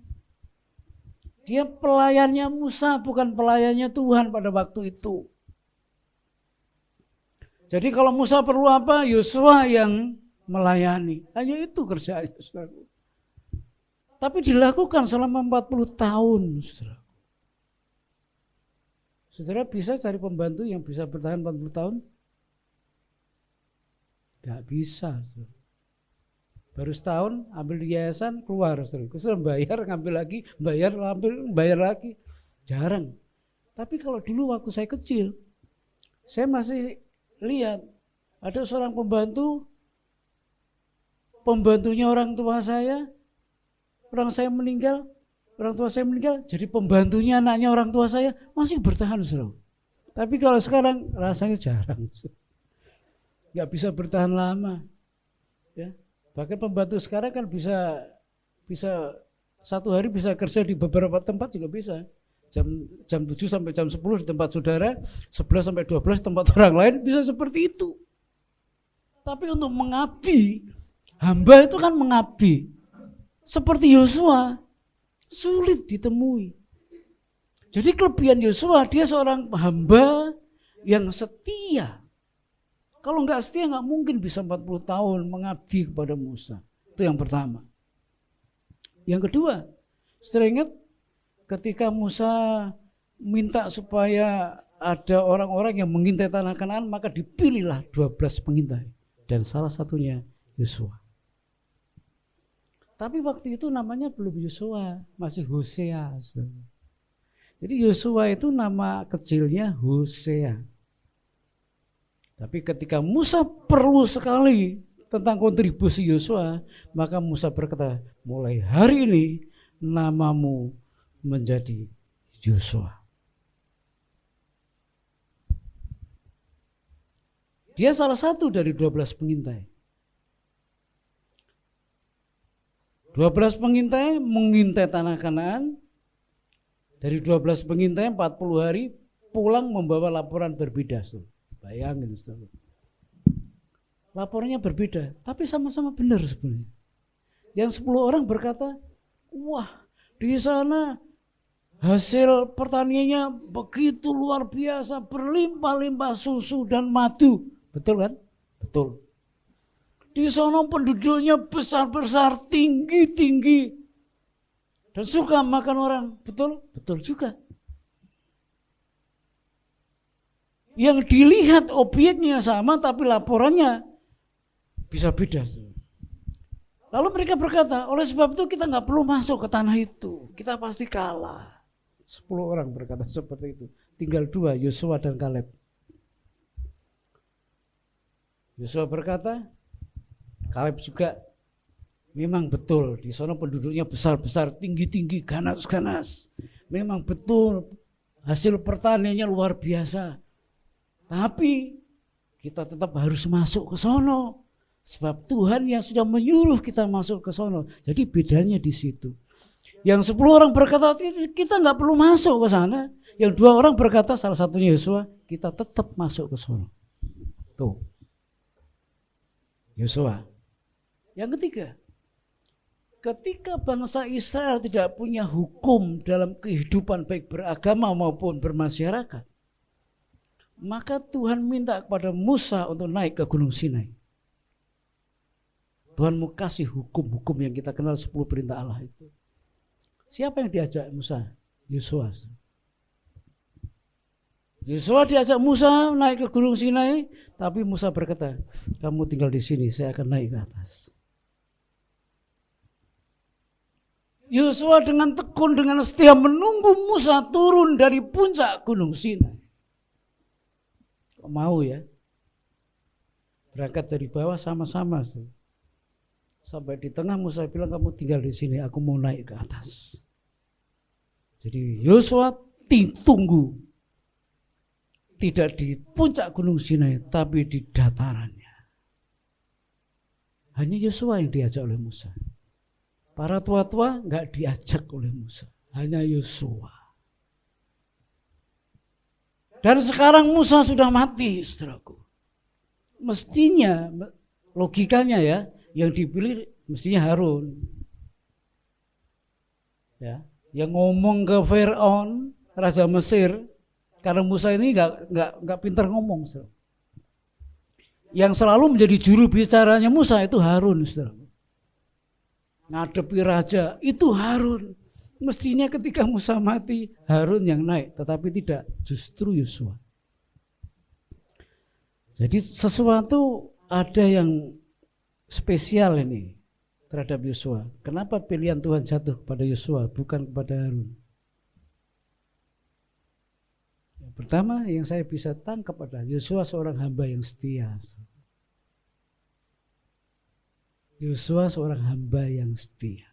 A: Dia pelayannya Musa, bukan pelayannya Tuhan pada waktu itu. Jadi kalau Musa perlu apa, Yosua yang melayani. Hanya itu kerjaannya, saudara. Tapi dilakukan selama 40 tahun, saudara. Saudara bisa cari pembantu yang bisa bertahan 40 tahun? Gak bisa, saudara. Baru setahun ambil di yayasan keluar, saudara bayar, ngambil lagi, bayar lagi, jarang. Tapi kalau dulu waktu saya kecil, saya masih lihat ada seorang pembantunya orang tua saya meninggal, jadi pembantunya anaknya orang tua saya masih bertahan, saudara. Tapi kalau sekarang rasanya jarang, nggak bisa bertahan lama, ya. Bahkan pembantu sekarang kan bisa satu hari bisa kerja di beberapa tempat juga bisa. Jam 7 sampai jam 10 di tempat saudara, 11 sampai 12 di tempat orang lain, bisa seperti itu. Tapi untuk mengabdi, hamba itu kan mengabdi. Seperti Yosua, sulit ditemui. Jadi kelebihan Yosua, dia seorang hamba yang setia. Kalau enggak setia enggak mungkin bisa 40 tahun mengabdi kepada Musa. Itu yang pertama. Yang kedua, saudara ingat ketika Musa minta supaya ada orang-orang yang mengintai tanah Kanaan, maka dipilihlah 12 pengintai. Dan salah satunya Yosua. Tapi waktu itu namanya belum Yosua, masih Hosea. Jadi Yosua itu nama kecilnya Hosea. Tapi ketika Musa perlu sekali tentang kontribusi Yosua, maka Musa berkata, mulai hari ini namamu menjadi Yosua. Dia salah satu dari 12 pengintai. 12 pengintai mengintai tanah Kanaan. Dari 12 pengintai 40 hari pulang membawa laporan berbeda. Bayangin, Ustaz. Laporannya berbeda, tapi sama-sama benar sebenarnya. Yang 10 orang berkata, wah di sana hasil pertaniannya begitu luar biasa, berlimpah-limpah susu dan madu. Betul kan? Betul. Di sana penduduknya besar-besar, tinggi-tinggi. Dan suka makan orang. Betul? Betul juga. Yang dilihat objeknya sama tapi laporannya bisa beda. Lalu mereka berkata, oleh sebab itu kita nggak perlu masuk ke tanah itu. Kita pasti kalah. 10 orang berkata seperti itu. Tinggal 2, Yosua dan Kaleb. Yosua berkata, Kaleb juga, memang betul di sana penduduknya besar-besar, tinggi-tinggi, ganas-ganas. Memang betul hasil pertaniannya luar biasa. Tapi kita tetap harus masuk ke sono. Sebab Tuhan yang sudah menyuruh kita masuk ke sono. Jadi bedanya di situ. Yang 10 orang berkata kita nggak perlu masuk ke sana. Yang 2 orang berkata, salah satunya Yosua, kita tetap masuk ke sono. Tuh. Yosua. Yang ketiga, ketika bangsa Israel tidak punya hukum dalam kehidupan baik beragama maupun bermasyarakat, maka Tuhan minta kepada Musa untuk naik ke Gunung Sinai. Tuhan mau kasih hukum-hukum yang kita kenal 10 perintah Allah itu. Siapa yang diajak Musa? Yosua. Yosua diajak Musa naik ke Gunung Sinai, tapi Musa berkata, kamu tinggal di sini, saya akan naik ke atas. Yosua dengan tekun, dengan setia menunggu Musa turun dari puncak Gunung Sinai. Kok mau ya? Berangkat dari bawah sama-sama. Sampai di tengah Musa bilang, kamu tinggal di sini, aku mau naik ke atas. Jadi Yosua tunggu. Tidak di puncak Gunung Sinai, tapi di datarannya. Hanya Yosua yang diajak oleh Musa. Para tua-tua enggak diajak oleh Musa, hanya Yosua. Dan sekarang Musa sudah mati, saudaraku. Mestinya, logikanya ya, yang dipilih mestinya Harun. Ya, yang ngomong ke Firaun, Raja Mesir, karena Musa ini enggak pintar ngomong, saudara. Yang selalu menjadi juru bicaranya Musa itu Harun, saudara. Ngadepi raja itu Harun. Mestinya ketika Musa mati Harun yang naik, tetapi tidak, justru Yosua. Jadi sesuatu ada yang spesial ini terhadap Yosua. Kenapa pilihan Tuhan jatuh kepada Yosua bukan kepada Harun? Yang pertama yang saya bisa tangkap adalah Yosua seorang hamba yang setia. Yosua seorang hamba yang setia.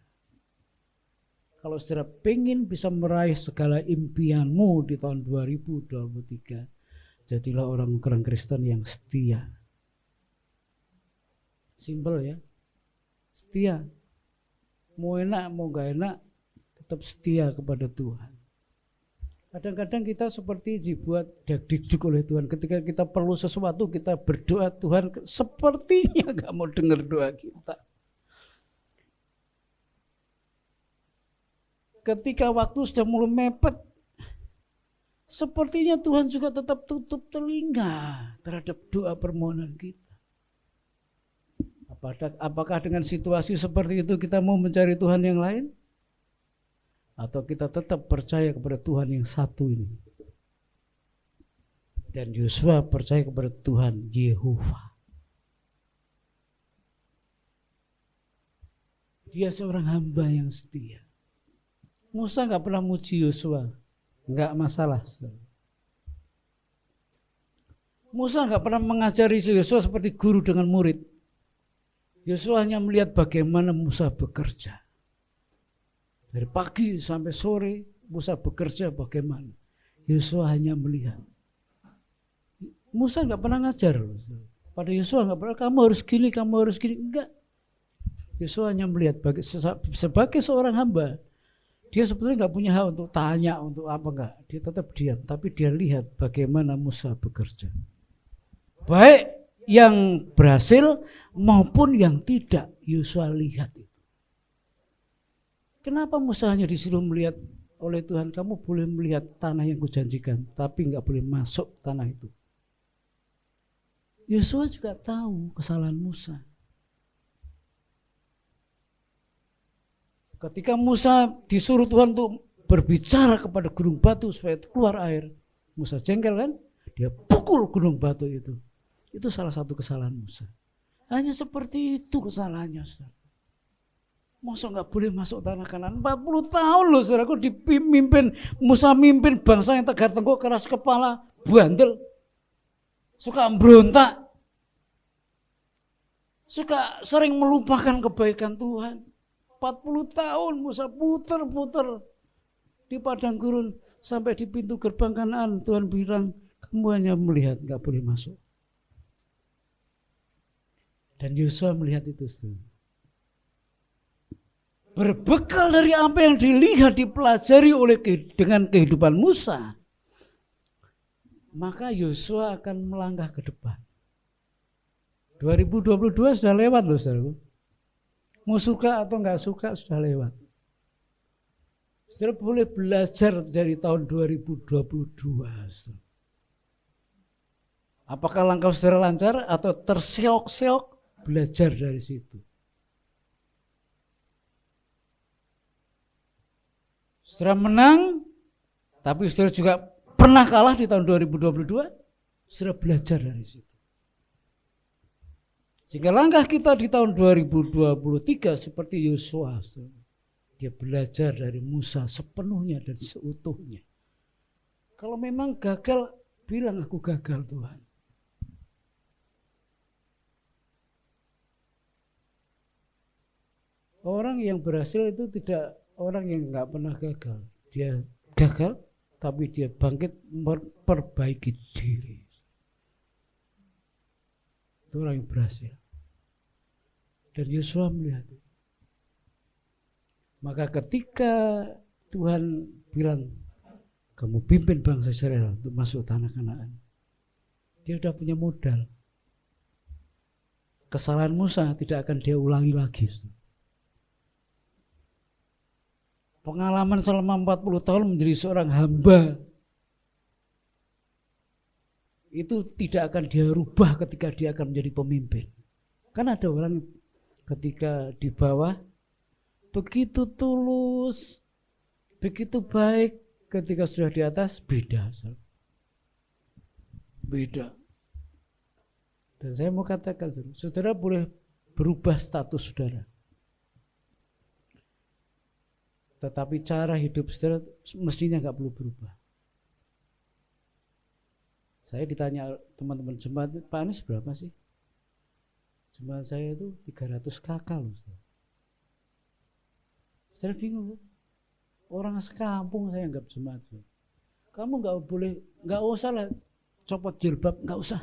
A: Kalau saudara pengen bisa meraih segala impianmu di tahun 2023, jadilah orang Kristen yang setia. Simpel ya, setia. Mau enak, mau gak enak, tetap setia kepada Tuhan. Kadang-kadang kita seperti dibuat dak-dikduk oleh Tuhan. Ketika kita perlu sesuatu, kita berdoa, Tuhan sepertinya gak mau dengar doa kita. Ketika waktu sudah mulai mepet, sepertinya Tuhan juga tetap tutup telinga terhadap doa permohonan kita. Apakah dengan situasi seperti itu kita mau mencari Tuhan yang lain? Atau kita tetap percaya kepada Tuhan yang satu ini? Dan Yosua percaya kepada Tuhan Yehova. Dia seorang hamba yang setia. Musa gak pernah muji Yosua, gak masalah. Musa gak pernah mengajari Yosua seperti guru dengan murid. Yosua hanya melihat bagaimana Musa bekerja. Dari pagi sampai sore Musa bekerja bagaimana. Yosua hanya melihat. Musa nggak pernah ngajar. Pada Yosua nggak pernah, kamu harus gini, kamu harus gini. Enggak. Yosua hanya melihat sebagai seorang hamba. Dia sebetulnya nggak punya hak untuk tanya, untuk apa enggak. Dia tetap diam. Tapi dia lihat bagaimana Musa bekerja. Baik yang berhasil maupun yang tidak, Yosua lihat. Kenapa Musa hanya disuruh melihat oleh Tuhan, kamu boleh melihat tanah yang kujanjikan, tapi enggak boleh masuk tanah itu. Yosua juga tahu kesalahan Musa. Ketika Musa disuruh Tuhan untuk berbicara kepada gunung batu supaya keluar air, Musa jengkel kan? Dia pukul gunung batu itu. Itu salah satu kesalahan Musa. Hanya seperti itu kesalahannya, saudara. Masa nggak boleh masuk tanah Kanaan? 40 tahun loh saudaraku dipimpin, Musa mimpin bangsa yang tegar tengkuk, keras kepala, bandel, suka berontak, suka sering melupakan kebaikan Tuhan. 40 tahun Musa puter-puter di padang gurun sampai di pintu gerbang Kanaan. Tuhan bilang, kamu hanya melihat, nggak boleh masuk. Dan Yosua melihat itu, saudara. Berbekal dari apa yang dilihat, dipelajari dengan kehidupan Musa, maka Yosua akan melangkah ke depan. 2022 sudah lewat loh, saudara. Mau suka atau enggak suka sudah lewat. Saudara boleh belajar dari tahun 2022. Saudara. Apakah langkah saudara lancar atau terseok-seok, belajar dari situ. Saudara menang, tapi saudara juga pernah kalah di tahun 2022, sudah belajar dari situ. Sehingga langkah kita di tahun 2023 seperti Yosua, dia belajar dari Musa sepenuhnya dan seutuhnya. Kalau memang gagal, bilang aku gagal Tuhan. Orang yang berhasil itu tidak orang yang nggak pernah gagal. Dia gagal, tapi dia bangkit memperbaiki diri. Itu orang yang berhasil. Dan Yosua melihat itu. Maka ketika Tuhan bilang, kamu pimpin bangsa Israel untuk masuk tanah Kanaan, dia sudah punya modal. Kesalahan Musa tidak akan dia ulangi lagi. Pengalaman selama 40 tahun menjadi seorang hamba itu tidak akan dia rubah ketika dia akan menjadi pemimpin. Kan ada orang ketika di bawah begitu tulus, begitu baik, ketika sudah di atas beda. Beda. Dan saya mau katakan, saudara boleh berubah status saudara. Tetapi cara hidup saudara mestinya nggak perlu berubah. Saya ditanya teman-teman jemaat, Pak Anies berapa sih? Jemaat saya itu 300 kakak loh. Saudara bingung kan? Orang sekampung saya anggap jemaat. Kamu nggak usah lah copot jilbab, nggak usah.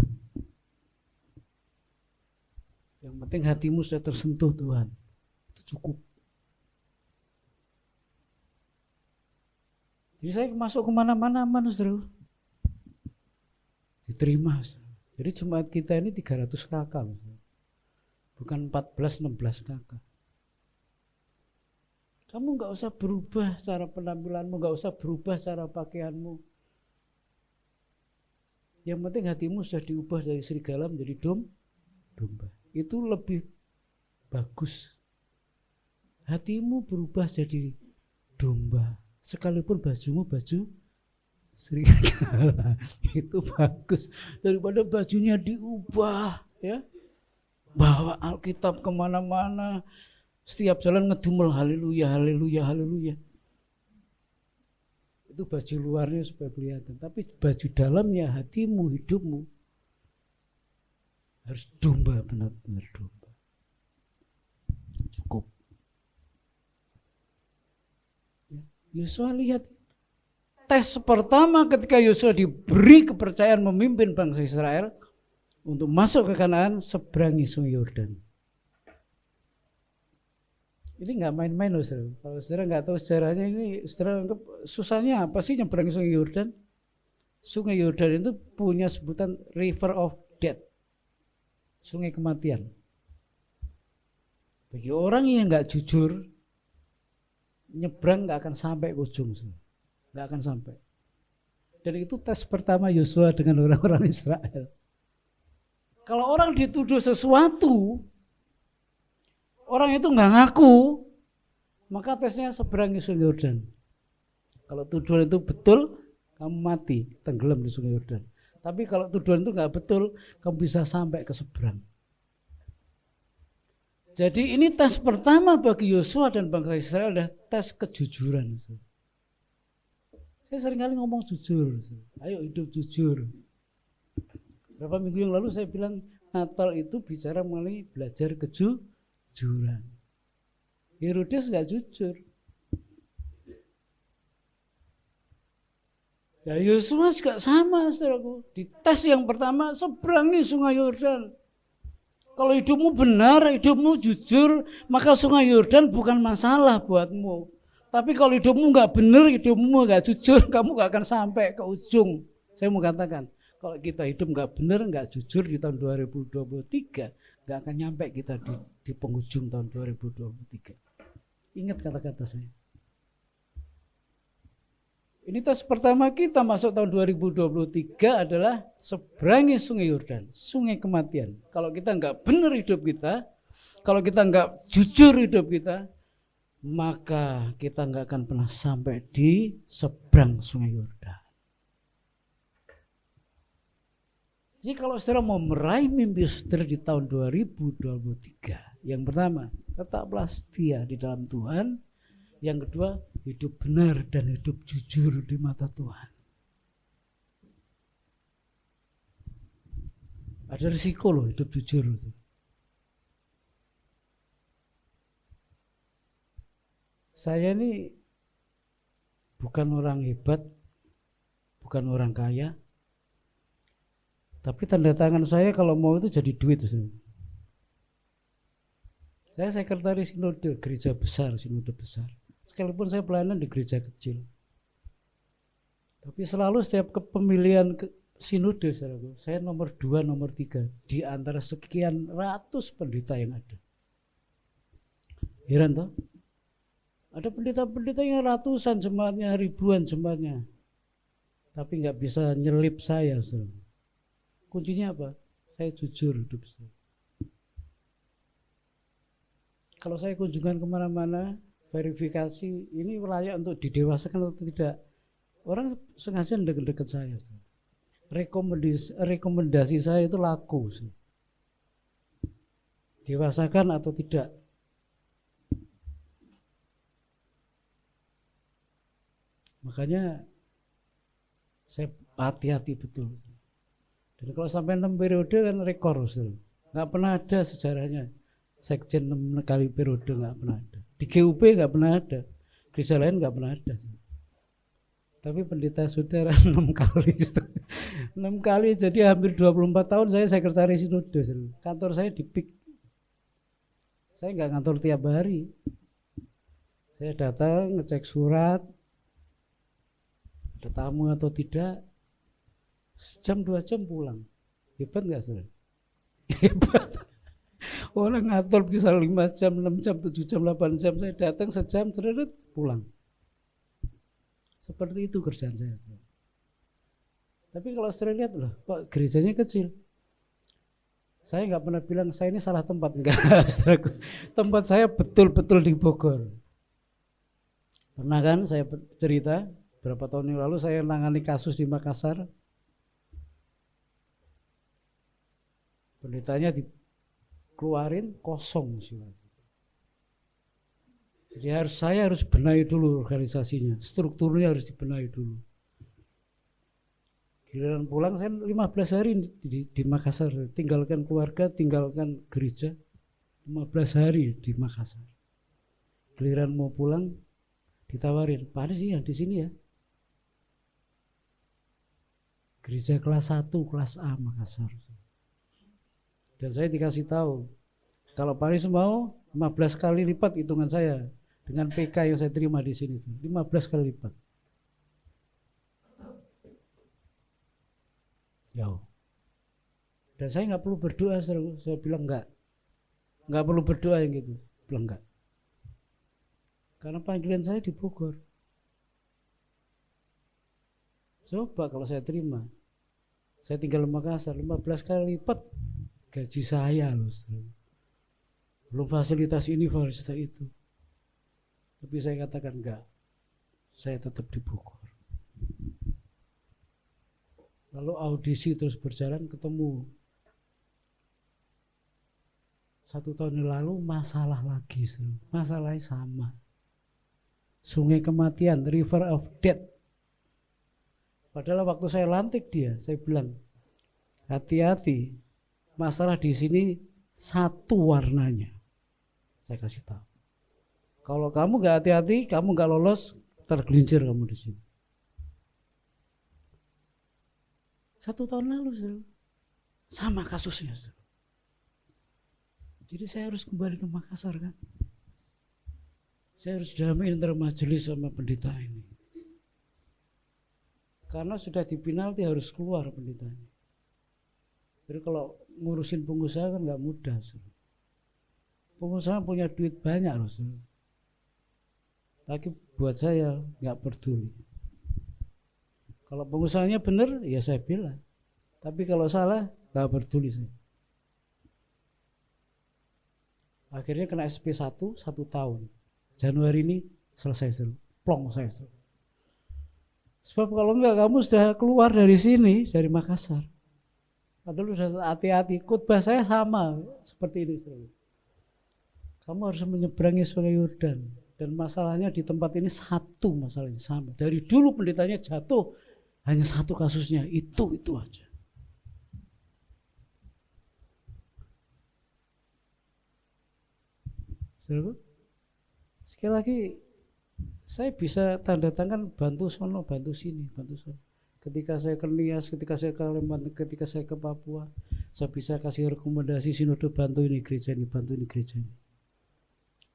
A: Yang penting hatimu sudah tersentuh Tuhan, itu cukup. Jadi saya masuk kemana-mana, saudara, diterima. Jadi jemaat kita ini 300 kakak, bukan 14-16 kakak. Kamu nggak usah berubah cara penampilanmu, nggak usah berubah cara pakaianmu. Yang penting hatimu sudah diubah dari serigala menjadi domba. Itu lebih bagus. Hatimu berubah jadi domba. Sekalipun bajumu baju serigala, itu bagus daripada bajunya diubah, ya. Bawa Alkitab kemana-mana, setiap jalan ngedumel haleluya, haleluya, haleluya. Itu baju luarnya supaya kelihatan, tapi baju dalamnya, hatimu, hidupmu harus domba, benar-benar domba. Cukup. Yosua lihat tes pertama ketika Yosua diberi kepercayaan memimpin bangsa Israel untuk masuk ke Kanaan, seberangi Sungai Yordan. Ini nggak main-main loh, saudara. Kalau saudara nggak tahu sejarahnya, ini saudara anggap susahnya apa sih nyeberangi Sungai Yordan? Sungai Yordan itu punya sebutan River of Death, sungai kematian. Bagi orang yang nggak jujur, nyebrang nggak akan sampai ke ujung, nggak akan sampai. Dan itu tes pertama Yosua dengan orang-orang Israel. Kalau orang dituduh sesuatu, orang itu nggak ngaku, maka tesnya seberangi Sungai Yordan. Kalau tuduhan itu betul, kamu mati, tenggelam di Sungai Yordan. Tapi kalau tuduhan itu nggak betul, kamu bisa sampai ke seberang. Jadi ini tes pertama bagi Yosua dan bangsa Israel adalah tes kejujuran. Saya seringkali ngomong jujur, ayo hidup jujur. Beberapa minggu yang lalu saya bilang Natal itu bicara mengenai belajar kejujuran. Herodes nggak jujur. Ya Yosua juga sama, saudaraku. Di tes yang pertama seberangi Sungai Yordan. Kalau hidupmu benar, hidupmu jujur, maka Sungai Yordan bukan masalah buatmu. Tapi kalau hidupmu nggak benar, hidupmu nggak jujur, kamu nggak akan sampai ke ujung. Saya mau katakan, kalau kita hidup nggak benar, nggak jujur di tahun 2023, nggak akan nyampe kita di penghujung tahun 2023. Ingat kata-kata saya. Ini tes pertama kita masuk tahun 2023 adalah seberangi Sungai Yordan, sungai kematian. Kalau kita nggak benar hidup kita, kalau kita nggak jujur hidup kita, maka kita nggak akan pernah sampai di seberang Sungai Yordan. Jadi kalau saudara mau meraih mimpi saudara di tahun 2023, yang pertama, tetaplah setia di dalam Tuhan. Yang kedua, hidup benar dan hidup jujur di mata Tuhan. Ada risiko loh hidup jujur itu. Saya ini bukan orang hebat, bukan orang kaya, tapi tanda tangan saya kalau mau itu jadi duit. Saya sekretaris sinode gereja besar, sinode besar. Sekalipun saya pelayanan di gereja kecil. Tapi selalu setiap kepemilihan sinode, saya nomor 2, nomor 3 di antara sekian ratus pendeta yang ada. Heran toh? Ada pendeta-pendeta yang ratusan jemaatnya, ribuan jemaatnya. Tapi nggak bisa nyelip saya. Kuncinya apa? Saya jujur hidup saya. Kalau saya kunjungan kemana-mana, verifikasi ini layak untuk didewasakan atau tidak. Orang sengaja dekat-dekat saya. Rekomendasi saya itu laku. Dewasakan atau tidak. Makanya saya hati-hati betul. Dan kalau sampai 6 periode kan rekor. Nggak pernah ada sejarahnya. Sekjen 6 kali periode nggak pernah ada. Di GUP nggak pernah ada. Gereja lain nggak pernah ada. Tapi pendeta saudara 6 kali. 6 kali jadi hampir 24 tahun saya sekretaris sinode. Kantor saya di PIK. Saya nggak kantor tiap hari. Saya datang ngecek surat. Ada tamu atau tidak. Sejam 2 jam pulang. Hebat nggak saudara? Hebat. Orang ngatur bisa 5 jam, 6 jam, 7 jam, 8 jam. Saya datang sejam, terus pulang. Seperti itu kerjaan saya. Tapi kalau saudara lihat loh, kok gerejanya kecil. Saya nggak pernah bilang saya ini salah tempat. Enggak, tempat saya betul-betul di Bogor. Pernah kan saya cerita, berapa tahun yang lalu saya menangani kasus di Makassar. Pendetanya dikeluarin kosong sih. Jadi saya harus benahi dulu organisasinya, strukturnya harus dibenahi dulu. Giliran pulang saya 15 hari di Makassar, tinggalkan keluarga, tinggalkan gereja, 15 hari di Makassar. Giliran mau pulang ditawarin, Pak Adi sih yang di sini ya. Gereja kelas 1, kelas A Makassar. Dan saya dikasih tahu, kalau Pak Adi mau 15 kali lipat hitungan saya dengan PK yang saya terima di sini, 15 kali lipat. Jauh. Dan saya nggak perlu berdoa, saya bilang nggak perlu berdoa yang gitu, bilang nggak. Karena panggilan saya di Bogor. Coba kalau saya terima, saya tinggal di Makassar, 15 kali lipat gaji saya loh. Belum fasilitas ini, fasilitas itu. Tapi saya katakan enggak, saya tetap di Bogor. Lalu audisi terus berjalan, ketemu 1 tahun yang lalu masalah lagi, masalahnya sama. Sungai kematian, river of death. Padahal waktu saya lantik dia, saya bilang, hati-hati, masalah di sini satu warnanya. Saya kasih tahu. Kalau kamu nggak hati-hati, kamu nggak lolos, tergelincir kamu di sini. 1 tahun lalu, sama kasusnya. Jadi saya harus kembali ke Makassar kan. Saya harus damai antara majelis sama pendeta ini. Karena sudah dipinalti harus keluar pendetanya. Jadi kalau ngurusin pengusaha kan nggak mudah. Pengusaha punya duit banyak loh. Tapi buat saya nggak peduli. Kalau pengusahanya benar, ya saya bilang. Tapi kalau salah, nggak peduli saya. Akhirnya kena SP1 1 tahun. Januari ini selesai, plong saya. Sebab kalau enggak kamu sudah keluar dari sini, dari Makassar. Padahal sudah hati-hati. Khotbah saya sama seperti ini. Kamu harus menyeberangi Sungai Yordan. Dan masalahnya di tempat ini satu masalahnya sama. Dari dulu pendetanya jatuh hanya satu kasusnya. Itu aja. Saudara, sekali lagi saya bisa tanda tangan bantu sono, bantu sini, bantu sono. Ketika saya ke Nias, ketika saya ke Kalimantan, ketika saya ke Papua, saya bisa kasih rekomendasi sinode, bantu ini gereja ini, bantu ini gereja ini.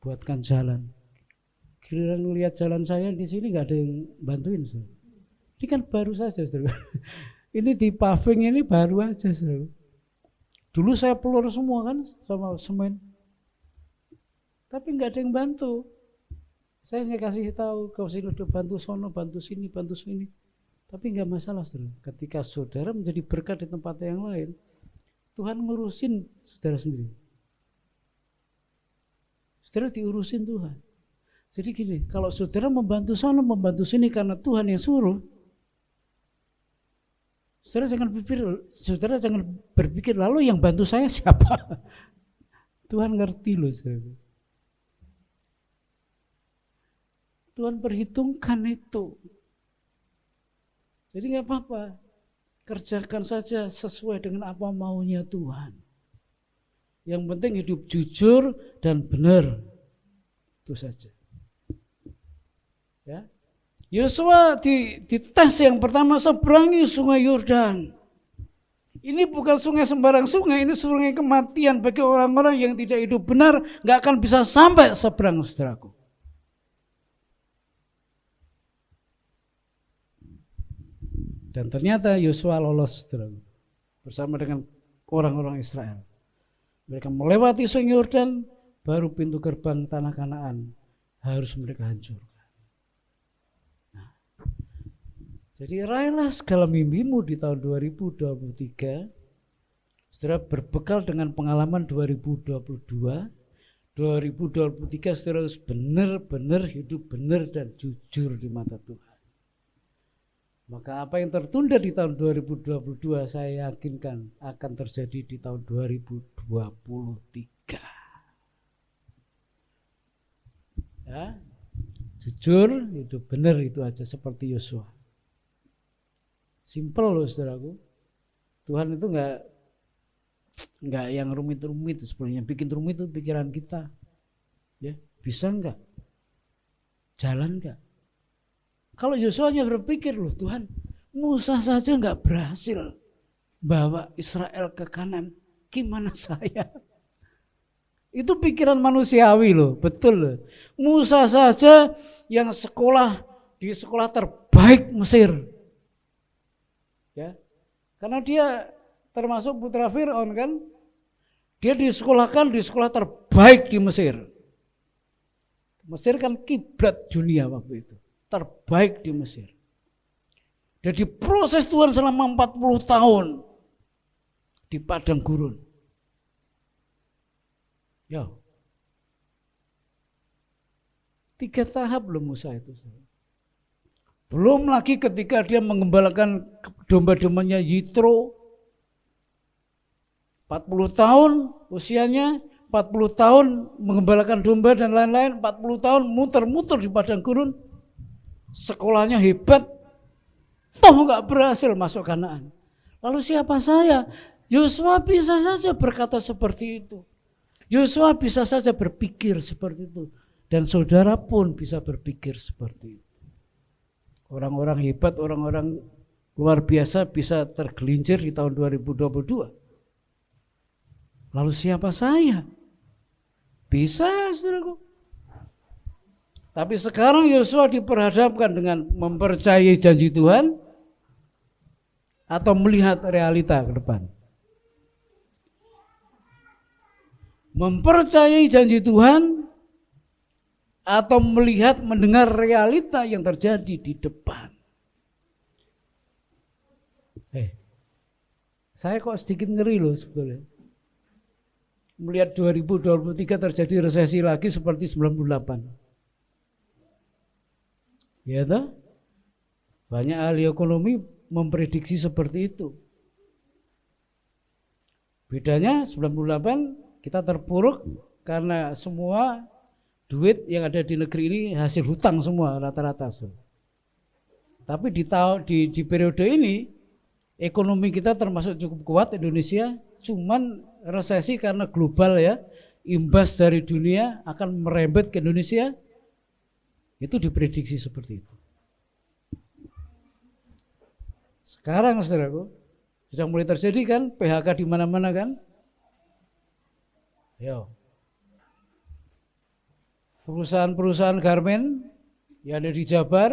A: Buatkan jalan. Giliran lihat jalan saya di sini nggak ada yang bantuin. Saudara. Ini kan baru saja, saudara. Ini di paving ini baru aja, saudara. Dulu saya pelur semua kan sama semen. Tapi nggak ada yang bantu. Saya hanya kasih tahu ke sinode, bantu sono, bantu sini, bantu sini. Tapi nggak masalah, saudara. Ketika saudara menjadi berkat di tempat yang lain, Tuhan ngurusin saudara sendiri. Saudara diurusin Tuhan. Jadi gini, kalau saudara membantu sono, membantu sini karena Tuhan yang suruh, saudara jangan berpikir lalu yang bantu saya siapa? Tuhan ngerti loh, saudara. Tuhan perhitungkan itu. Jadi nggak apa-apa, kerjakan saja sesuai dengan apa maunya Tuhan. Yang penting hidup jujur dan benar, itu saja. Ya, Yosua di tes yang pertama seberangi Sungai Yordan. Ini bukan sungai sembarang sungai, ini sungai kematian bagi orang-orang yang tidak hidup benar, nggak akan bisa sampai seberang, saudaraku. Dan ternyata Yosua lolos, saudaraku, bersama dengan orang-orang Israel. Mereka melewati Sungai Yordan, baru pintu gerbang tanah Kanaan harus mereka hancurkan. Nah, jadi raihlah segala mimpimu di tahun 2023. Saudara berbekal dengan pengalaman 2022, 2023 saudara harus benar-benar hidup benar dan jujur di mata Tuhan. Maka apa yang tertunda di tahun 2022 saya yakinkan akan terjadi di tahun 2023. Ya, jujur, hidup benar, itu aja seperti Yosua. Simple loh, saudaraku. Tuhan itu enggak yang rumit-rumit sebenarnya. Bikin rumit itu pikiran kita. Ya, bisa enggak? Jalan enggak? Kalau Yosua hanya berpikir, loh Tuhan, Musa saja enggak berhasil bawa Israel ke Kanan, gimana saya? Itu pikiran manusiawi loh, betul loh. Musa saja yang sekolah di sekolah terbaik Mesir. Ya. Karena dia termasuk putra Fir'aun kan. Dia disekolahkan di sekolah terbaik di Mesir. Mesir kan kiblat dunia waktu itu. Terbaik di Mesir. Dan diproses Tuhan selama 40 tahun di padang gurun. Ya. 3 tahap loh Musa itu. Belum lagi ketika dia mengembalakan domba-dombanya Yitro. 40 tahun usianya, 40 tahun mengembalakan domba dan lain-lain, 40 tahun muter-muter di padang gurun. Sekolahnya hebat, toh gak berhasil masuk Kanaan. Lalu siapa saya? Yosua bisa saja berkata seperti itu. Yosua bisa saja berpikir seperti itu. Dan saudara pun bisa berpikir seperti itu. Orang-orang hebat, orang-orang luar biasa bisa tergelincir di tahun 2022. Lalu siapa saya? Bisa, saudaraku. Tapi sekarang Yosua diperhadapkan dengan mempercayai janji Tuhan atau melihat realita ke depan. Mempercayai janji Tuhan atau melihat, mendengar realita yang terjadi di depan. Saya kok sedikit ngeri loh sebetulnya. Melihat 2023 terjadi resesi lagi seperti 98. Ya toh? Banyak ahli ekonomi memprediksi seperti itu. Bedanya 98 kita terpuruk karena semua duit yang ada di negeri ini hasil hutang semua rata-rata. Tapi di periode ini ekonomi kita termasuk cukup kuat Indonesia, cuman resesi karena global ya, imbas dari dunia akan merembet ke Indonesia. Itu diprediksi seperti itu. Sekarang saudaraku sudah mulai terjadi kan PHK di mana-mana kan? Yo. Perusahaan-perusahaan garmen yang ada di Jabar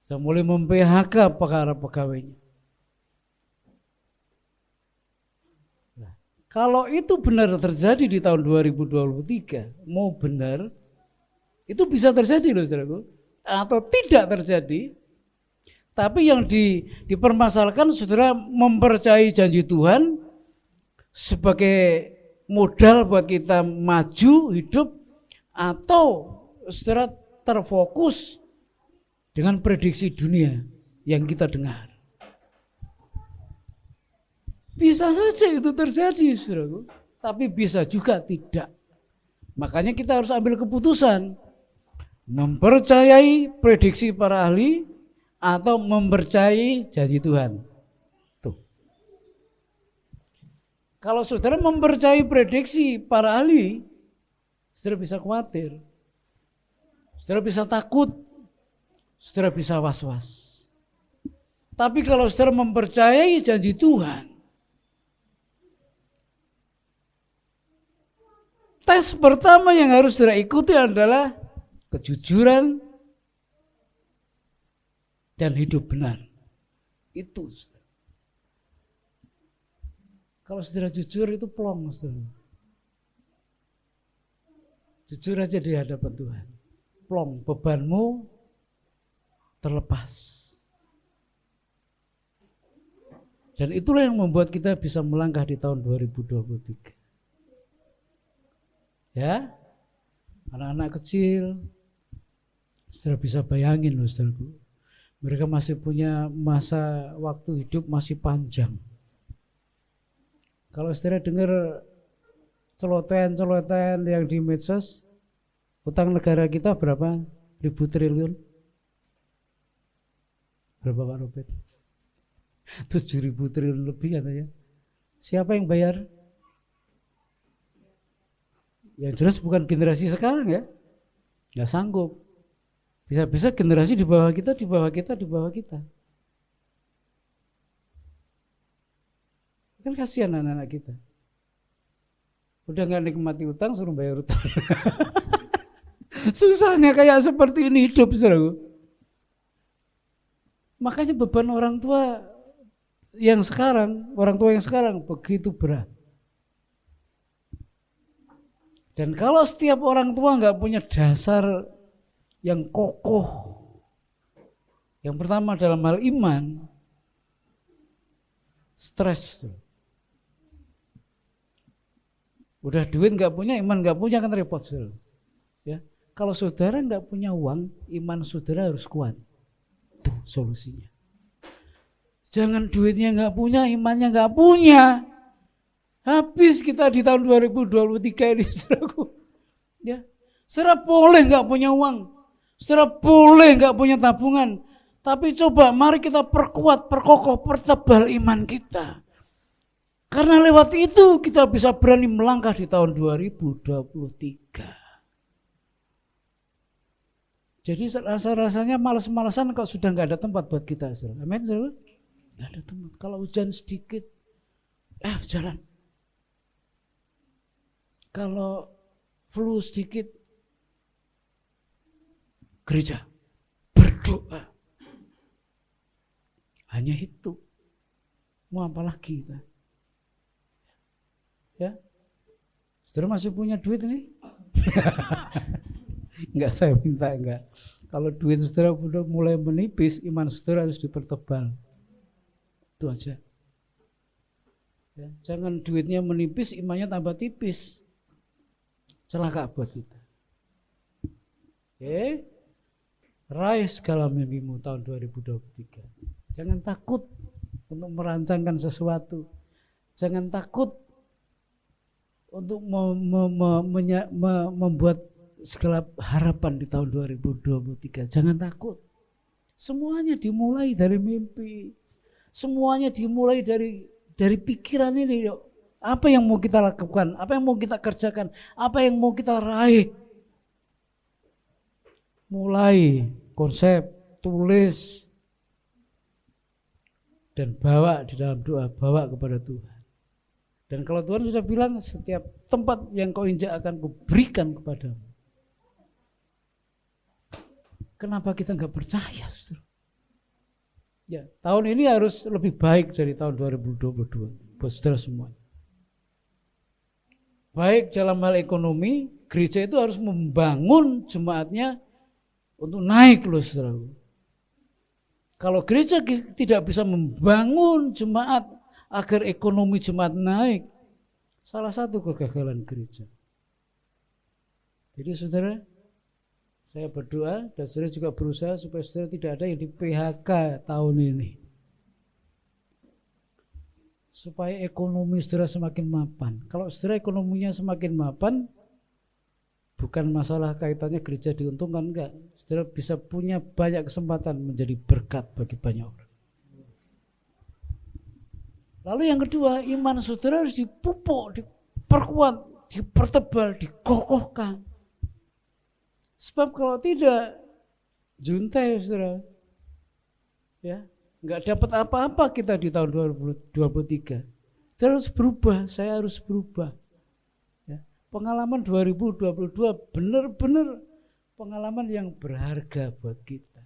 A: sudah mulai mem-PHK para pegawainya. Nah, kalau itu benar terjadi di tahun 2023, mau benar, itu bisa terjadi loh saudaraku, atau tidak terjadi. Tapi yang dipermasalahkan saudara mempercayai janji Tuhan sebagai modal buat kita maju hidup, atau saudara terfokus dengan prediksi dunia yang kita dengar. Bisa saja itu terjadi saudaraku, tapi bisa juga tidak. Makanya kita harus ambil keputusan, mempercayai prediksi para ahli atau mempercayai janji Tuhan. Tuh. Kalau saudara mempercayai prediksi para ahli, saudara bisa khawatir, saudara bisa takut, saudara bisa was-was. Tapi kalau saudara mempercayai janji Tuhan, tes pertama yang harus saudara ikuti adalah kejujuran dan hidup benar. Itu. Kalau saudara jujur itu plong, saudara. Jujur aja di hadapan Tuhan. Plong, bebanmu terlepas. Dan itulah yang membuat kita bisa melangkah di tahun 2023. Ya, anak-anak kecil, saudara bisa bayangin loh saudaraku, mereka masih punya masa waktu hidup masih panjang. Kalau saudara dengar celotehan-celotehan yang di medsos, utang negara kita berapa ribu triliun? Berapa Pak Robert? 7.000 triliun lebih katanya. Siapa yang bayar? Yang jelas bukan generasi sekarang ya, nggak sanggup. Bisa-bisa generasi di bawah kita, di bawah kita, di bawah kita. Kan kasihan anak-anak kita. Udah nggak nikmati utang, suruh bayar utang. Susahnya kayak seperti ini hidup, saudaraku. Makanya beban orang tua yang sekarang begitu berat. Dan kalau setiap orang tua nggak punya dasar yang kokoh, yang pertama dalam hal iman, stres. Udah duit nggak punya, iman nggak punya, kan repot. Ya, kalau saudara nggak punya uang, iman saudara harus kuat. Tuh solusinya. Jangan duitnya nggak punya, imannya nggak punya. Habis kita di tahun 2023 ini, saudaraku. Ya, saudara boleh nggak punya uang, saudara boleh nggak punya tabungan, tapi coba mari kita perkuat, perkokoh, pertebal iman kita. Karena lewat itu kita bisa berani melangkah di tahun 2023. Jadi rasanya malas-malasan kalau sudah nggak ada tempat buat kita, saudara. Amin, saudara. Nggak ada tempat. Kalau hujan sedikit, jalan. Kalau flu sedikit, gereja, berdoa. Hanya itu. Mau apa lagi kita? Ya, saudara masih punya duit ini? Enggak, saya minta enggak. Kalau duit saudara sudah mulai menipis, iman saudara harus dipertebal. Itu aja. Ya, jangan duitnya menipis, imannya tambah tipis. Celaka buat kita. Oke. Raih segala mimpimu tahun 2023. Jangan takut untuk merancangkan sesuatu. Jangan takut untuk membuat segala harapan di tahun 2023. Jangan takut. Semuanya dimulai dari mimpi. Semuanya dimulai dari pikiran ini. Apa yang mau kita lakukan? Apa yang mau kita kerjakan? Apa yang mau kita raih? Mulai konsep, tulis, dan bawa di dalam doa, bawa kepada Tuhan. Dan kalau Tuhan sudah bilang, setiap tempat yang kau injak akan kuberikan kepadamu. Kenapa kita nggak percaya, saudara? Ya, tahun ini harus lebih baik dari tahun 2022 buat saudara semua. Baik dalam hal ekonomi, gereja itu harus membangun jemaatnya untuk naik loh, saudara. Kalau gereja tidak bisa membangun jemaat agar ekonomi jemaat naik, salah satu kegagalan gereja. Jadi saudara, saya berdoa dan saudara juga berusaha supaya saudara tidak ada yang di PHK tahun ini. Supaya ekonomi saudara semakin mapan. Kalau saudara ekonominya semakin mapan, bukan masalah kaitannya gereja diuntungkan, enggak. Saudara bisa punya banyak kesempatan menjadi berkat bagi banyak orang. Lalu yang kedua, iman saudara harus dipupuk, diperkuat, dipertebal, dikokohkan. Sebab kalau tidak, juntai saudara. Ya, enggak dapat apa-apa kita di tahun 2023. Saudara harus berubah, saya harus berubah. Pengalaman 2022 benar-benar pengalaman yang berharga buat kita.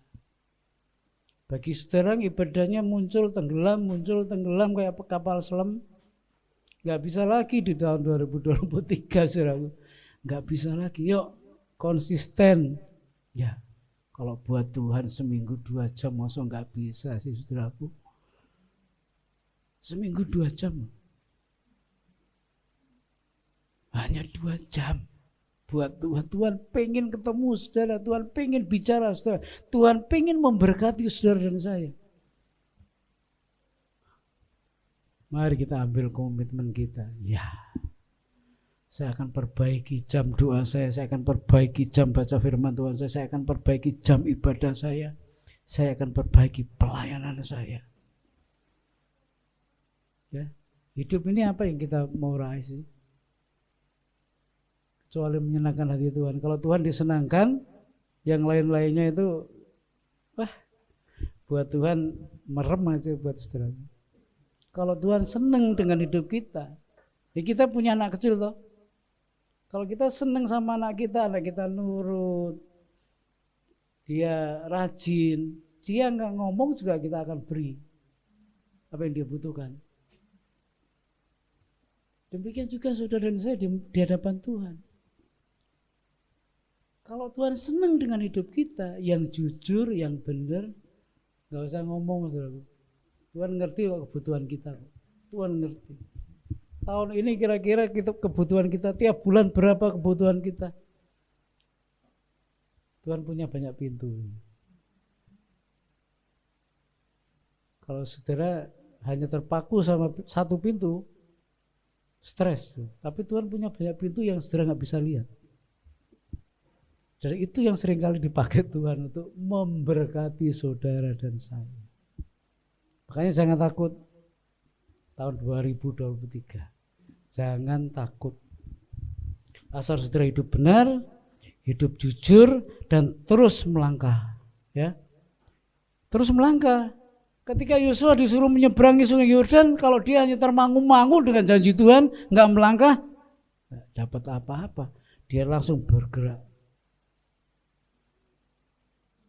A: Bagi saudara ibadahnya muncul tenggelam kayak kapal selam. Gak bisa lagi di tahun 2023 saudara. Gak bisa lagi, yuk konsisten. Ya, kalau buat Tuhan seminggu 2 jam masa gak bisa sih saudaraku. Seminggu 2 jam. Hanya 2 jam buat Tuhan. Tuhan pengen ketemu saudara, Tuhan pengen bicara saudara, Tuhan pengen memberkati saudara dan saya. Mari kita ambil komitmen kita. Ya, saya akan perbaiki jam doa saya akan perbaiki jam baca firman Tuhan saya akan perbaiki jam ibadah saya akan perbaiki pelayanan saya. Ya, hidup ini apa yang kita mau raih sih? Kecuali menyenangkan hati Tuhan. Kalau Tuhan disenangkan, yang lain-lainnya itu buat Tuhan merem aja buat saudara. Kalau Tuhan senang dengan hidup kita, ya kita punya anak kecil toh. Kalau kita senang sama anak kita nurut, dia rajin, dia nggak ngomong juga kita akan beri apa yang dia butuhkan. Demikian juga saudara dan saya di hadapan Tuhan. Kalau Tuhan senang dengan hidup kita, yang jujur, yang benar, gak usah ngomong saudara. Tuhan ngerti kok kebutuhan kita. Tuhan ngerti. Tahun ini kira-kira kebutuhan kita, tiap bulan berapa kebutuhan kita. Tuhan punya banyak pintu. Kalau saudara hanya terpaku sama satu pintu, stres. Tapi Tuhan punya banyak pintu yang saudara gak bisa lihat. Jadi itu yang seringkali dipakai Tuhan untuk memberkati saudara dan saya. Makanya jangan takut tahun 2023. Jangan takut. Asal saudara hidup benar, hidup jujur dan terus melangkah, ya. Terus melangkah. Ketika Yosua disuruh menyeberangi Sungai Yordan, kalau dia hanya termangu-mangu dengan janji Tuhan, enggak melangkah, enggak dapat apa-apa. Dia langsung bergerak.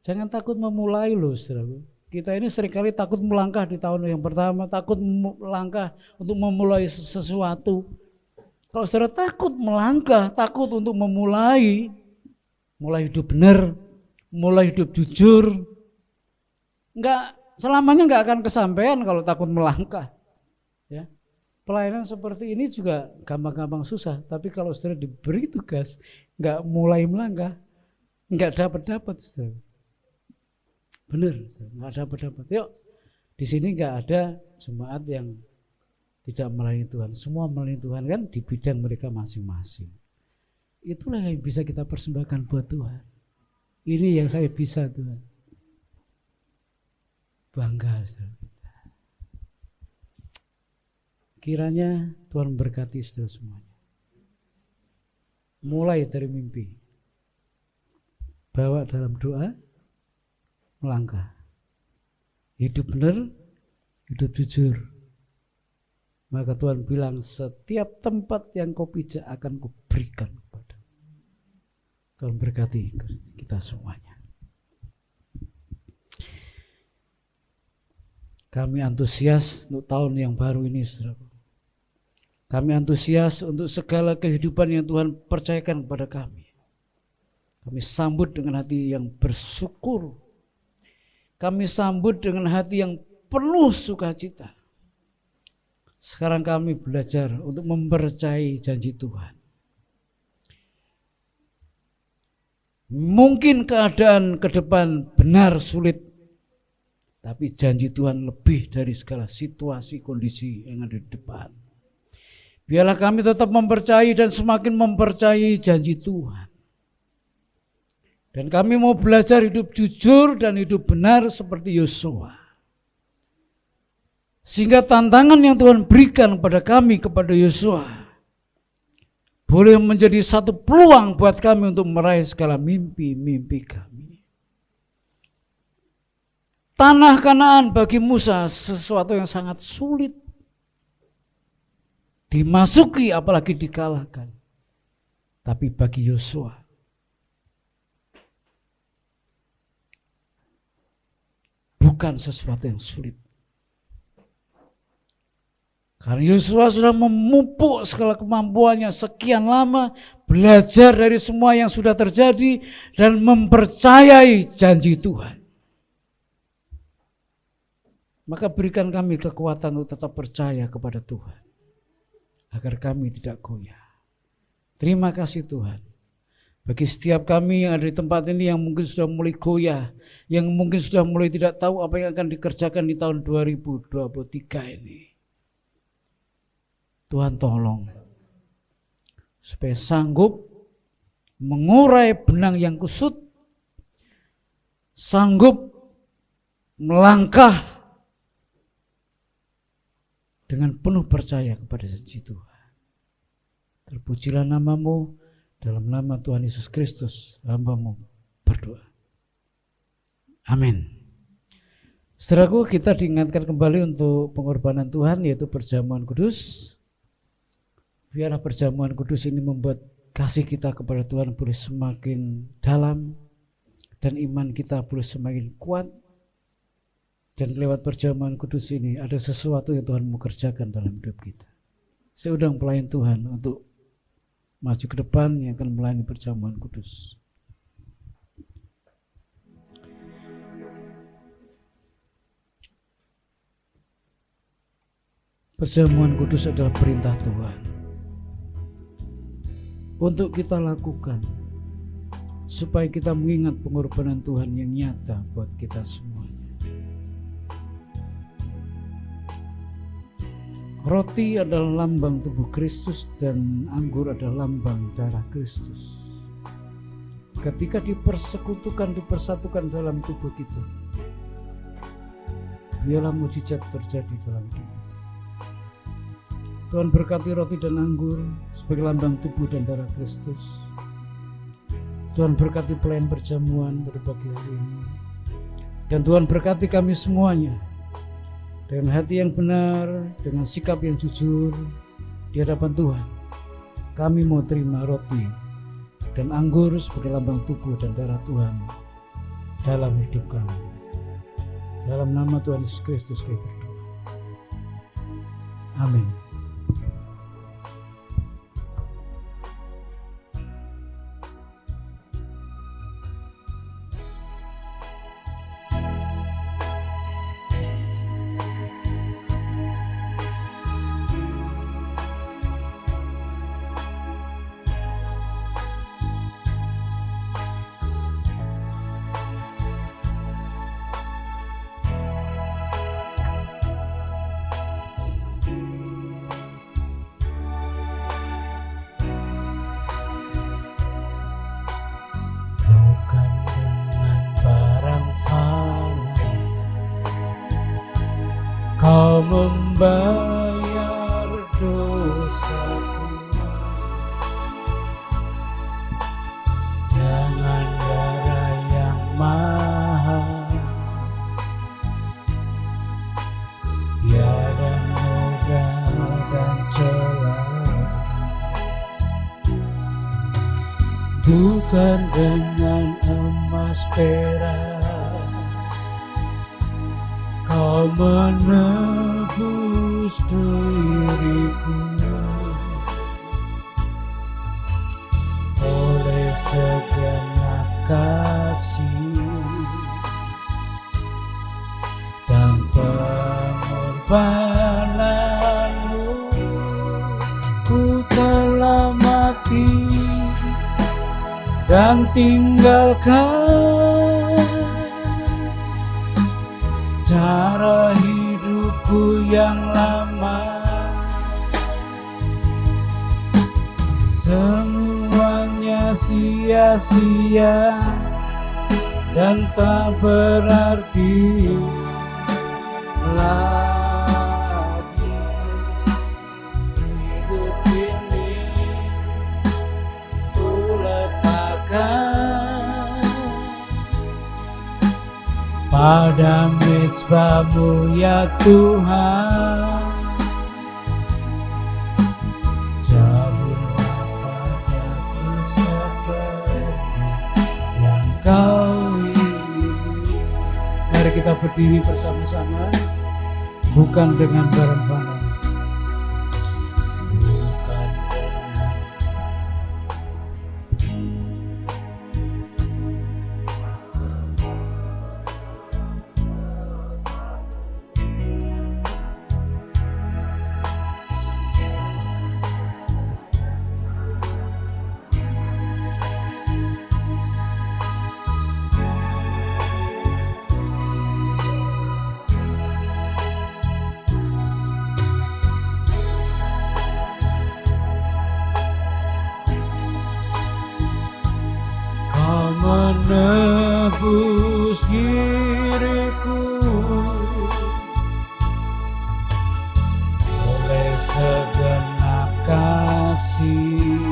A: Jangan takut memulai loh saudara. Kita ini seringkali takut melangkah di tahun yang pertama, takut melangkah untuk memulai sesuatu. Kalau saudara takut melangkah, takut untuk mulai hidup benar, mulai hidup jujur, selamanya enggak akan kesampaian kalau takut melangkah. Ya. Pelayanan seperti ini juga gampang-gampang susah, tapi kalau saudara diberi tugas, enggak mulai melangkah, enggak dapat saudara. Benar, nggak dapat. Yuk, di sini nggak ada jemaat yang tidak melayani Tuhan. Semua melayani Tuhan kan di bidang mereka masing-masing. Itulah yang bisa kita persembahkan buat Tuhan. Ini yang saya bisa Tuhan. Bangga saudara kita. Kiranya Tuhan berkati saudara semuanya. Mulai dari mimpi, bawa dalam doa, melangkah. Hidup benar, hidup jujur. Maka Tuhan bilang setiap tempat yang kau pijak akan kuberikan kepada. Tuhan berkati kita semuanya. Kami antusias untuk tahun yang baru ini, saudara. Kami antusias untuk segala kehidupan yang Tuhan percayakan kepada kami. Kami sambut dengan hati yang bersyukur. Kami sambut dengan hati yang penuh sukacita. Sekarang kami belajar untuk mempercayai janji Tuhan. Mungkin keadaan ke depan benar sulit, tapi janji Tuhan lebih dari segala situasi kondisi yang ada di depan. Biarlah kami tetap mempercayai dan semakin mempercayai janji Tuhan. Dan kami mau belajar hidup jujur dan hidup benar seperti Yosua. Sehingga tantangan yang Tuhan berikan kepada kami, kepada Yosua, boleh menjadi satu peluang buat kami untuk meraih segala mimpi-mimpi kami. Tanah Kanaan bagi Musa sesuatu yang sangat sulit dimasuki apalagi dikalahkan. Tapi bagi Yosua bukan sesuatu yang sulit. Karena Yosua sudah memupuk segala kemampuannya sekian lama, belajar dari semua yang sudah terjadi dan mempercayai janji Tuhan. Maka berikan kami kekuatan untuk tetap percaya kepada Tuhan, agar kami tidak goyah. Terima kasih Tuhan. Bagi setiap kami yang ada di tempat ini yang mungkin sudah mulai goyah, yang mungkin sudah mulai tidak tahu apa yang akan dikerjakan di tahun 2023 ini. Tuhan tolong supaya sanggup mengurai benang yang kusut, sanggup melangkah dengan penuh percaya kepada janji Tuhan. Terpujilah namamu, dalam nama Tuhan Yesus Kristus hamba-Mu berdoa. Amin. Saudaraku, kita diingatkan kembali untuk pengorbanan Tuhan, yaitu perjamuan kudus. Biarlah perjamuan kudus ini membuat kasih kita kepada Tuhan boleh semakin dalam dan iman kita boleh semakin kuat. Dan lewat perjamuan kudus ini ada sesuatu yang Tuhan mau kerjakan dalam hidup kita. Saya undang pelayan Tuhan untuk maju ke depan yang akan melayani perjamuan kudus. Perjamuan kudus adalah perintah Tuhan untuk kita lakukan supaya kita mengingat pengorbanan Tuhan yang nyata buat kita semuanya. Roti adalah lambang tubuh Kristus dan anggur adalah lambang darah Kristus. Ketika dipersekutukan, dipersatukan dalam tubuh kita, biarlah mujizat terjadi dalam hidup. Tuhan berkati roti dan anggur sebagai lambang tubuh dan darah Kristus. Tuhan berkati pelayan perjamuan pada pagi hari ini. Dan Tuhan berkati kami semuanya dengan hati yang benar, dengan sikap yang jujur di hadapan Tuhan. Kami mau terima roti dan anggur sebagai lambang tubuh dan darah Tuhan dalam hidup kami. Dalam nama Tuhan Yesus Kristus kami berdoa. Amin. bukan dengan emas perak. Kau menebus diriku oleh segenap kasih dan pengorbananmu. Ku telah mati dan tinggalkan cara hidupku yang lama. Semuanya sia-sia dan tak berarti lagi. Hidup ini ku letakkan pada mezbah-Mu ya Tuhan. Jadilah padaku seperti yang Kau ingini. Mari kita berdiri bersama-sama, bukan dengan barang-barang, bukan dengan Kau menebus diriku oleh segenap kasih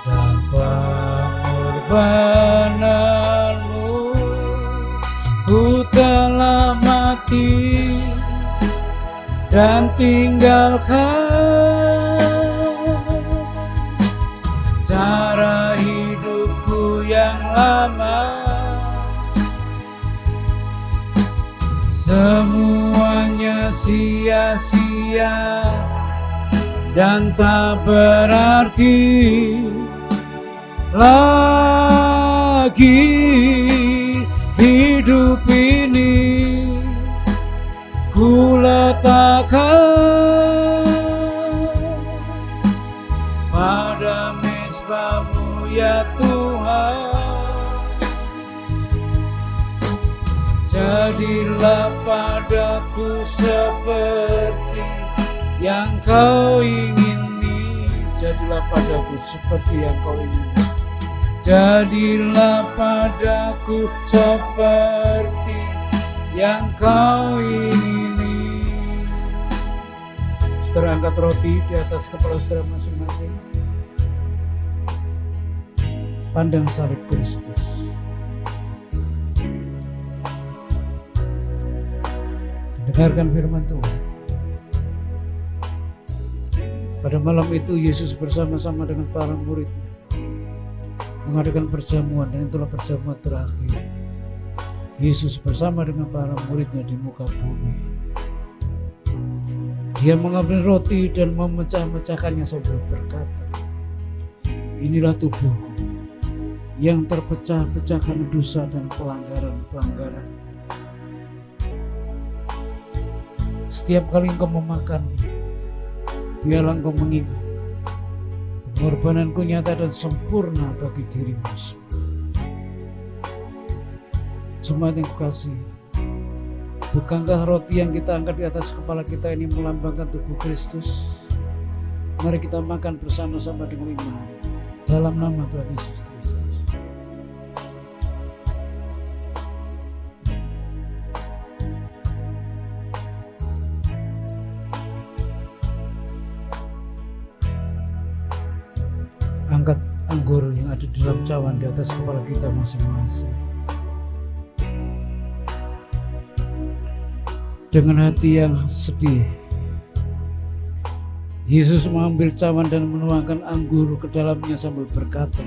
A: dan pengorbananmu. Ku telah mati dan tinggalkan cara hidupku yang lama. Semuanya sia-sia dan tak berarti lagi. Hidup ini ku letakkan pada mezbah-Mu ya Tuhan. Jadilah padaku seperti yang Kau ingini. Jadilah padaku seperti yang Kau ingini. Jadilah padaku seperti yang Kau ingini. Saudara angkat roti di atas kepala saudara masing-masing. Pandang salib Kristus. Dengarkan firman Tuhan. Pada malam itu Yesus bersama-sama dengan para muridnya mengadakan perjamuan, dan itulah perjamuan terakhir Yesus bersama dengan para muridnya di muka bumi. Dia mengambil roti dan memecah-mecahkannya sambil berkata, inilah tubuhku yang terpecah-pecah karena dosa dan pelanggaran-pelanggaran. Setiap kali engkau memakannya, biarlah engkau mengingat pengorbananku nyata dan sempurna bagi dirimu semua. Jemaat yang kukasihi, bukankah roti yang kita angkat di atas kepala kita ini melambangkan tubuh Kristus? Mari kita makan bersama-sama dengan iman dalam nama Tuhan Yesus Kristus. Angkat anggur yang ada di dalam cawan di atas kepala kita masing-masing. Dengan hati yang sedih, Yesus mengambil cawan dan menuangkan anggur ke dalamnya sambil berkata,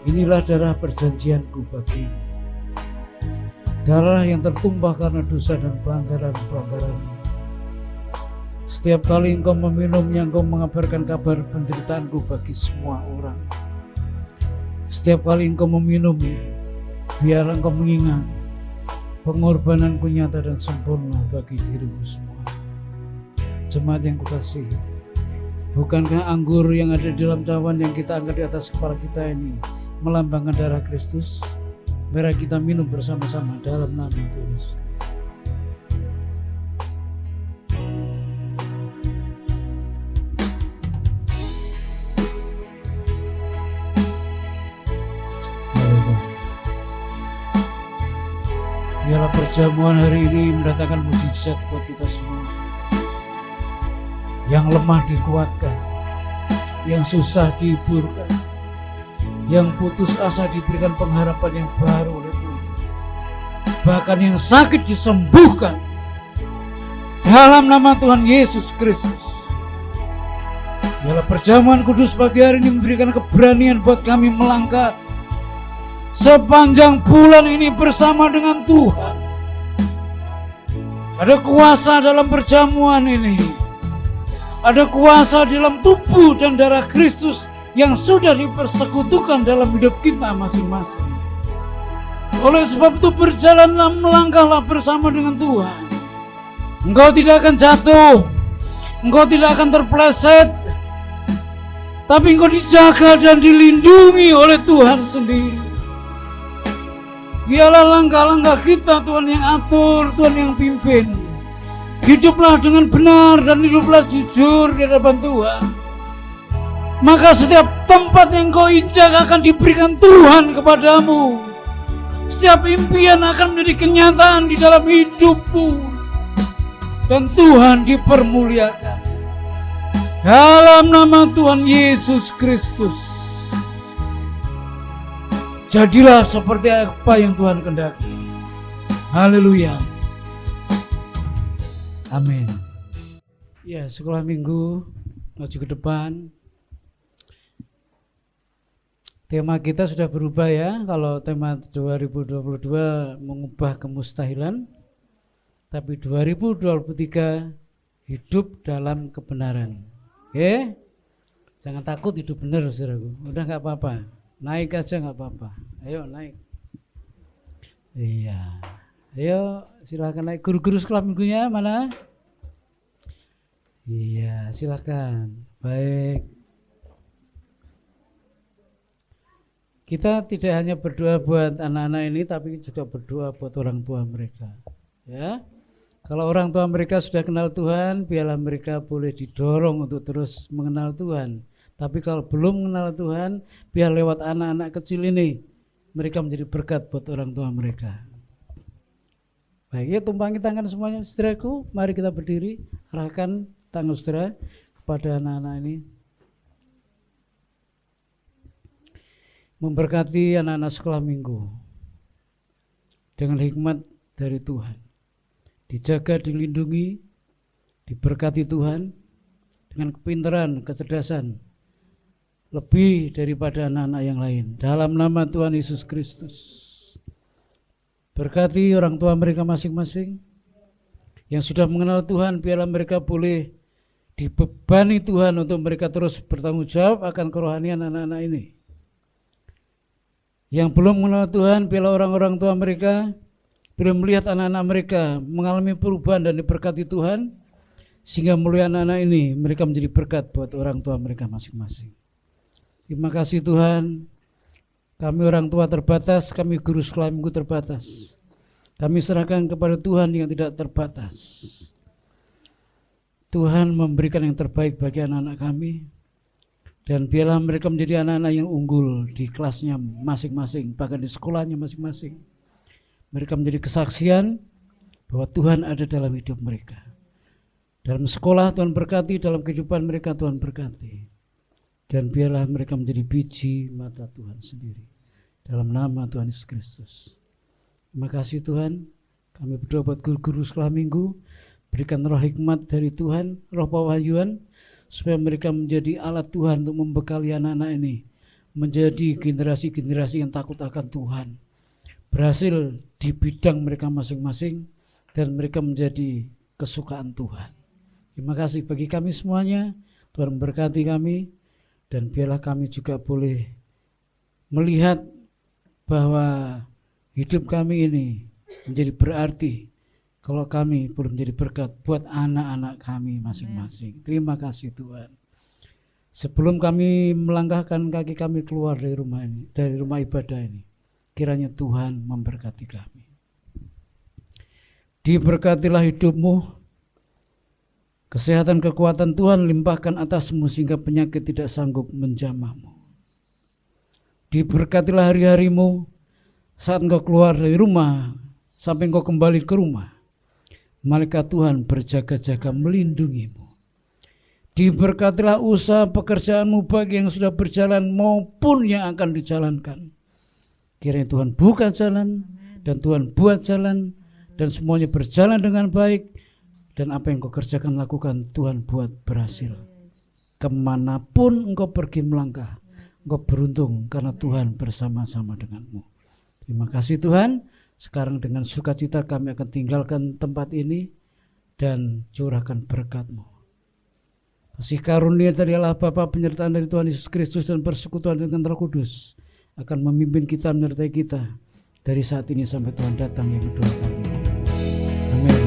A: "Inilah darah perjanjianku bagimu, darah yang tertumpah karena dosa dan pelanggaran-pelanggaranmu. Setiap kali engkau meminumnya, engkau mengabarkan kabar penderitaanku bagi semua orang. Setiap kali engkau meminumnya, biarlah engkau mengingat pengorbananku nyata dan sempurna bagi dirimu semua." Jemaat yang kukasihi, bukankah anggur yang ada di dalam cawan yang kita angkat di atas kepala kita ini melambangkan darah Kristus? Mari kita minum bersama-sama dalam nama Tuhan Yesus. Biarlah perjamuan hari ini mendatangkan mujizat buat kita semua. Yang lemah dikuatkan, yang susah dihiburkan, yang putus asa diberikan pengharapan yang baru oleh Tuhan. Bahkan yang sakit disembuhkan dalam nama Tuhan Yesus Kristus. Biarlah perjamuan kudus pagi hari ini memberikan keberanian buat kami melangkah sepanjang bulan ini bersama dengan Tuhan. Ada kuasa dalam perjamuan ini. Ada kuasa dalam tubuh dan darah Kristus yang sudah dipersekutukan dalam hidup kita masing-masing. Oleh sebab itu berjalanlah, melangkahlah bersama dengan Tuhan. Engkau tidak akan jatuh, engkau tidak akan terpeleset, tapi engkau dijaga dan dilindungi oleh Tuhan sendiri. Biarlah langkah-langkah kita Tuhan yang atur, Tuhan yang pimpin. Hiduplah dengan benar dan hiduplah jujur di hadapan Tuhan. Maka setiap tempat yang kau injak akan diberikan Tuhan kepadamu. Setiap impian akan menjadi kenyataan di dalam hidupmu. Dan Tuhan dipermuliakan. Dalam nama Tuhan Yesus Kristus. Jadilah seperti apa yang Tuhan kehendaki. Haleluya. Amin. Ya, sekolah minggu maju ke depan. Tema kita sudah berubah ya. Kalau tema 2022 mengubah kemustahilan, tapi 2023 hidup dalam kebenaran. Oke? Jangan takut hidup benar, saudaraku. Udah nggak apa-apa. Naik aja nggak apa-apa. Ayo naik. Iya. Ayo silakan naik. Guru-guru sekolah minggunya mana? Iya, silakan. Baik. Kita tidak hanya berdoa buat anak-anak ini, tapi juga berdoa buat orang tua mereka. Ya. Kalau orang tua mereka sudah kenal Tuhan, biarlah mereka boleh didorong untuk terus mengenal Tuhan. Tapi kalau belum mengenal Tuhan, biar lewat anak-anak kecil ini mereka menjadi berkat buat orang tua mereka. Baik, ya tumpangi tangan semuanya, saudaraku. Mari kita berdiri, arahkan tangan saudara kepada anak-anak ini. Memberkati anak-anak sekolah minggu dengan hikmat dari Tuhan. Dijaga, dilindungi, diberkati Tuhan dengan kepintaran, kecerdasan lebih daripada anak-anak yang lain. Dalam nama Tuhan Yesus Kristus. Berkati orang tua mereka masing-masing yang sudah mengenal Tuhan, biarlah mereka boleh dibebani Tuhan untuk mereka terus bertanggung jawab akan kerohanian anak-anak ini. Yang belum mengenal Tuhan, biarlah orang-orang tua mereka boleh melihat anak-anak mereka mengalami perubahan dan diberkati Tuhan, sehingga melalui anak-anak ini mereka menjadi berkat buat orang tua mereka masing-masing. Terima kasih Tuhan. Kami orang tua terbatas, kami guru sekolah minggu terbatas. Kami serahkan kepada Tuhan yang tidak terbatas. Tuhan memberikan yang terbaik bagi anak-anak kami. Dan biarlah mereka menjadi anak-anak yang unggul di kelasnya masing-masing, bahkan di sekolahnya masing-masing. Mereka menjadi kesaksian bahwa Tuhan ada dalam hidup mereka. Dalam sekolah Tuhan berkati, dalam kehidupan mereka Tuhan berkati. Dan biarlah mereka menjadi biji mata Tuhan sendiri. Dalam nama Tuhan Yesus Kristus. Terima kasih Tuhan. Kami berdoa buat guru-guru sekolah minggu. Berikan roh hikmat dari Tuhan, roh pewahyuan, supaya mereka menjadi alat Tuhan untuk membekali anak-anak ini menjadi generasi-generasi yang takut akan Tuhan, berhasil di bidang mereka masing-masing, dan mereka menjadi kesukaan Tuhan. Terima kasih bagi kami semuanya. Tuhan memberkati kami, dan biarlah kami juga boleh melihat bahwa hidup kami ini menjadi berarti kalau kami boleh menjadi berkat buat anak-anak kami masing-masing. Terima kasih Tuhan. Sebelum kami melangkahkan kaki kami keluar dari rumah ini, dari rumah ibadah ini, kiranya Tuhan memberkati kami. Diberkatilah hidupmu, kesehatan kekuatan Tuhan limpahkan atasmu sehingga penyakit tidak sanggup menjamahmu. Diberkatilah hari-harimu saat engkau keluar dari rumah sampai engkau kembali ke rumah. Malaikat Tuhan berjaga-jaga melindungimu. Diberkatilah usaha pekerjaanmu baik yang sudah berjalan maupun yang akan dijalankan. Kiranya Tuhan buka jalan dan Tuhan buat jalan dan semuanya berjalan dengan baik, dan apa yang kau kerjakan lakukan Tuhan buat berhasil. Kemanapun engkau pergi melangkah, engkau beruntung karena Tuhan bersama-sama denganmu. Terima kasih Tuhan. Sekarang dengan sukacita kami akan tinggalkan tempat ini dan curahkan berkat-Mu. Kasih karunia dari Allah Bapa, penyertaan dari Tuhan Yesus Kristus, dan persekutuan dengan Roh Kudus akan memimpin kita, menyertai kita dari saat ini sampai Tuhan datang yang kedua kali. Amin.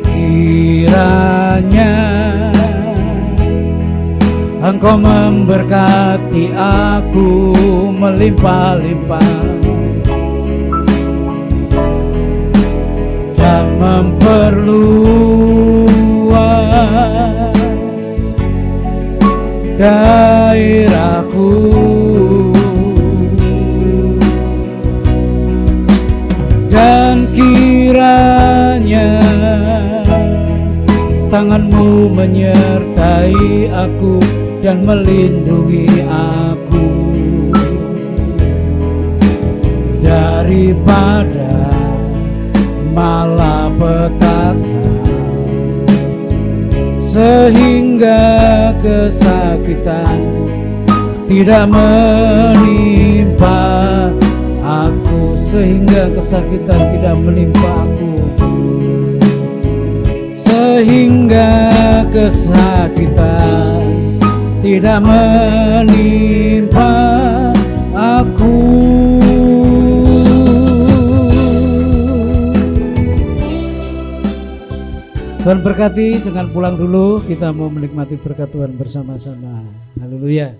A: Kiranya Engkau memberkati aku melimpah-limpah dan memperluas daerahku, dan kiranya tangan-Mu menyertai aku dan melindungi aku daripada malapetaka, sehingga kesakitan tidak menimpa aku, sehingga kesakitan tidak menimpa aku, sehingga kesakitan tidak menimpa aku. Tuhan berkati, jangan pulang dulu, kita mau menikmati berkat Tuhan bersama-sama. Haleluya.